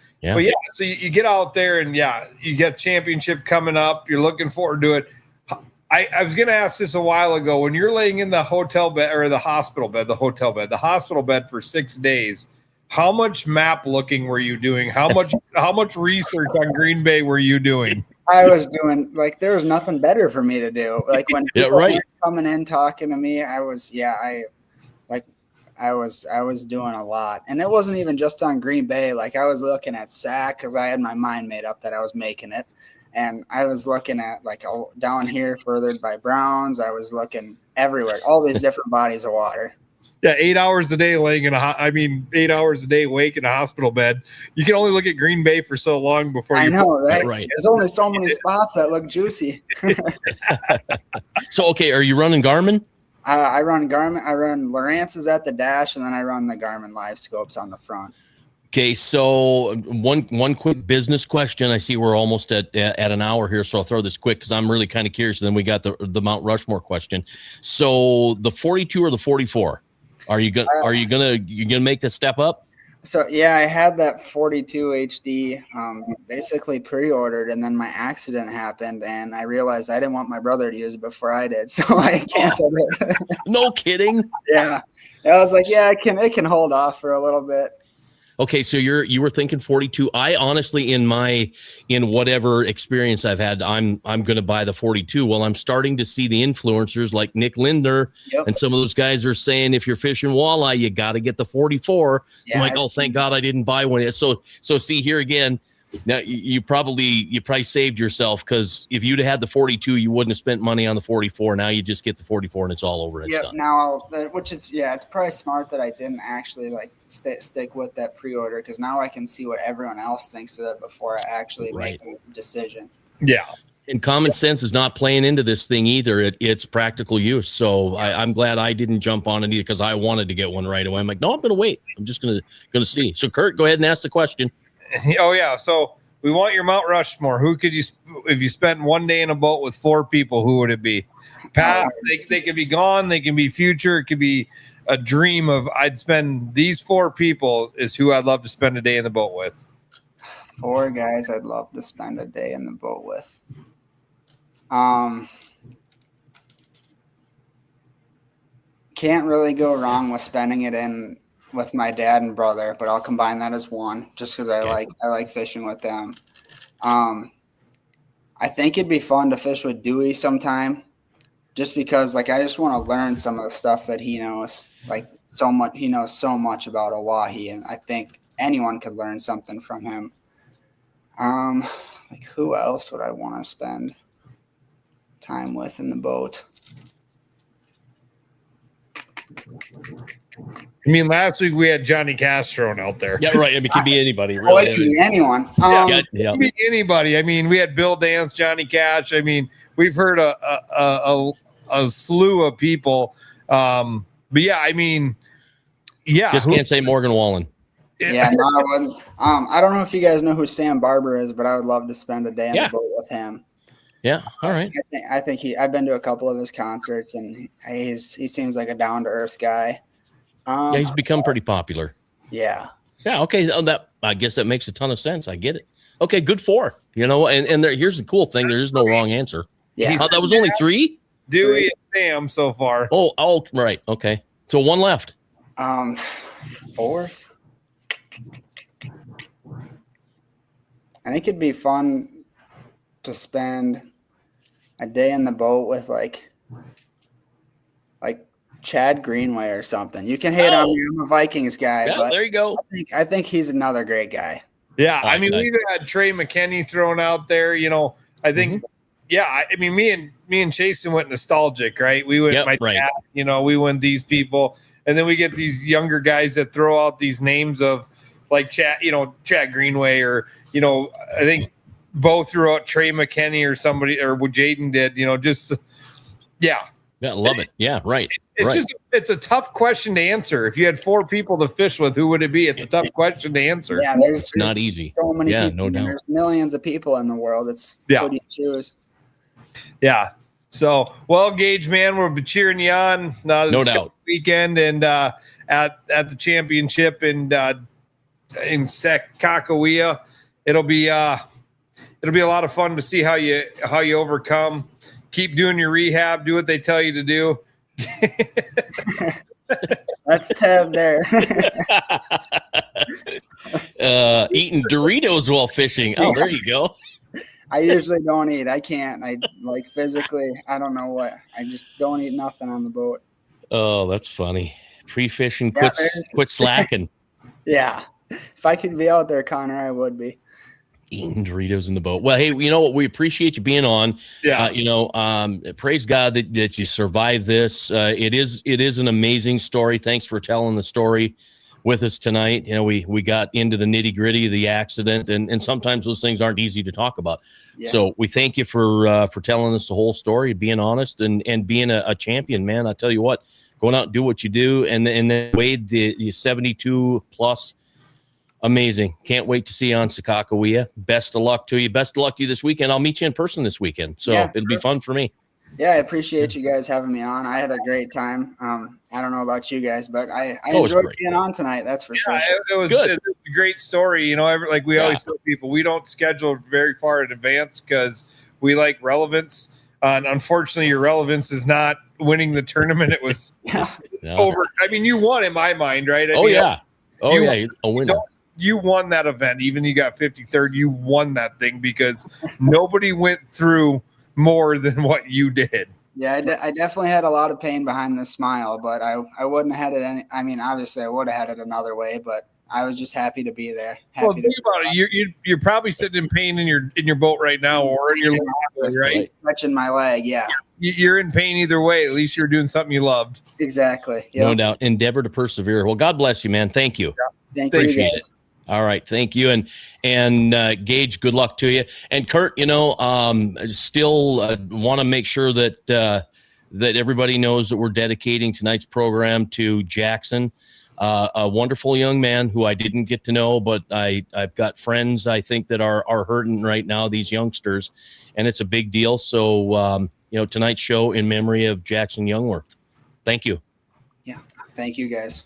So you get out there and you get championship coming up. You're looking forward to it. I was going to ask this a while ago. When you're laying in the hotel bed or the hospital bed for 6 days, how much map looking were you doing? How much research on Green Bay were you doing? I was doing like there was nothing better for me to do. Like when people were coming in talking to me, I was doing a lot, and it wasn't even just on Green Bay. Like I was looking at SAC because I had my mind made up that I was making it, and I was looking at like down here further by Browns. I was looking everywhere, all these different bodies of water. Yeah, 8 hours a day laying in 8 hours a day awake in a hospital bed. You can only look at Green Bay for so long before I know, right? Right. There's only so many spots that look juicy. So, okay, are you running Garmin? I run Garmin. I run Lowrance's at the dash, and then I run the Garmin Live Scopes on the front. Okay, so one quick business question. I see we're almost at an hour here, so I'll throw this quick because I'm really kind of curious. And then we got the Mount Rushmore question. So the 42 or the 44? Are you gonna make the step up? So yeah, I had that 42 HD basically pre-ordered, and then my accident happened, and I realized I didn't want my brother to use it before I did, so I canceled it. No kidding. Yeah, I was like, yeah, it can hold off for a little bit. Okay, so you were thinking 42. I honestly, in whatever experience I've had, I'm going to buy the 42. Well, I'm starting to see the influencers like Nick Lindner and some of those guys are saying if you're fishing walleye, you got to get the 44. So I'm like, oh, thank God I didn't buy one. So see here again. Now you probably saved yourself because if you'd have had the 42, you wouldn't have spent money on the 44. Now you just get the 44 and it's all over. And it's done. Now it's probably smart that I didn't actually like stick with that pre-order because now I can see what everyone else thinks of it before I actually make a decision. Yeah. And common sense is not playing into this thing either. It's practical use. So I'm glad I didn't jump on it either because I wanted to get one right away. I'm like, no, I'm going to wait. I'm just going to see. So Kurt, go ahead and ask the question. Oh yeah, so we want your Mount Rushmore. Who could you, if you spent one day in a boat with 4 people, who would it be? Past, they could be gone, they can be future, it could be a dream of I'd spend these 4 people is who I'd love to spend a day in the boat with. 4 guys I'd love to spend a day in the boat with. Can't really go wrong with spending it in with my dad and brother, but I'll combine that as one just because I like fishing with them. I think it'd be fun to fish with Dewey sometime just because like I just want to learn some of the stuff that he knows. Like so much, he knows so much about Oahe, and I think anyone could learn something from him. Like who else would I want to spend time with in the boat? I mean, last week we had Johnny Castro out there. Yeah, right. I mean, it could be anybody. Really. Oh, it can be anyone. It can be anybody. I mean, we had Bill Dance, Johnny Cash. I mean, we've heard a slew of people. But yeah, I mean, yeah. Just can't say Morgan Wallen. Yeah, no, I wouldn't. I don't know if you guys know who Sam Barber is, but I would love to spend a day on the boat with him. Yeah, all right. I think I've been to a couple of his concerts, and he seems like a down to earth guy. Yeah, he's become pretty popular. Yeah. Yeah. Okay. I guess that makes a ton of sense. I get it. Okay. Good 4. You know, and here's the cool thing. There is no wrong answer. Yeah. That was only 3. Dewey and Sam so far. Oh, right. Okay. So 1 left. 4th. I think it'd be fun to spend a day in the boat with like Chad Greenway or something. You can hate on me. I'm a Vikings guy. Yeah, but there you go. I think he's another great guy. Yeah, I mean, we've had Trey McKinney thrown out there. You know, I think. Yeah, I mean, me and Jason went nostalgic, right? We went dad, you know, we went these people, and then we get these younger guys that throw out these names of like Chad Greenway, or you know, I think Bo threw out Trey McKinney or somebody, or what Jaden did. You know, just yeah. Yeah, love it. Yeah, right. It's a tough question to answer. If you had 4 people to fish with, who would it be? It's a tough question to answer. Yeah, it's not easy. So many people. No doubt. There's millions of people in the world. It's who do you choose? Yeah. So, well, Gage, man, we'll be cheering you on. No doubt. Weekend and at the championship in Kakawea. It'll be a lot of fun to see how you overcome. Keep doing your rehab. Do what they tell you to do. That's Tab there. Eating Doritos while fishing. Oh, there you go. I usually don't eat. I can't. I like physically, I don't know what. I just don't eat nothing on the boat. Oh, that's funny. Pre-fishing, Yeah, quit slacking. Yeah. If I could be out there, Connor, I would be. Eating Doritos in the boat. Well, hey, you know what? We appreciate you being on. Yeah. Praise God that you survived this. It is an amazing story. Thanks for telling the story with us tonight. You know, we got into the nitty gritty of the accident, and sometimes those things aren't easy to talk about. Yeah. So we thank you for telling us the whole story, being honest, and being a champion, man. I tell you what, going out and do what you do, and then Wade, the 72 plus. Amazing. Can't wait to see you on Sakakawea. Best of luck to you. Best of luck to you this weekend. I'll meet you in person this weekend. So Yeah, it'll be fun for me. Yeah, I appreciate you guys having me on. I had a great time. I don't know about you guys, but I enjoyed being on tonight. That's for sure. It was good. It's a great story. You know, like we always tell people, we don't schedule very far in advance because we like relevance. And unfortunately, your relevance is not winning the tournament. It was over. I mean, you won in my mind, right? A winner. You won that event. Even you got 53rd, you won that thing because nobody went through more than what you did. Yeah, I definitely had a lot of pain behind the smile, but I wouldn't have had it obviously I would have had it another way, but I was just happy to be there. Think about it. You're probably sitting in pain in your boat right now, or in your leg, right? Touching my leg, yeah. You're in pain either way. At least you're doing something you loved. Exactly. Yep. No doubt. Endeavor to persevere. Well, God bless you, man. Thank you. Yeah. Appreciate it. All right, thank you, and Gage, good luck to you. And Kurt, still want to make sure that that everybody knows that we're dedicating tonight's program to Jackson, a wonderful young man who I didn't get to know, but I've got friends I think that are hurting right now, these youngsters, and it's a big deal. So tonight's show in memory of Jackson Youngworth. Thank you. Yeah, thank you guys.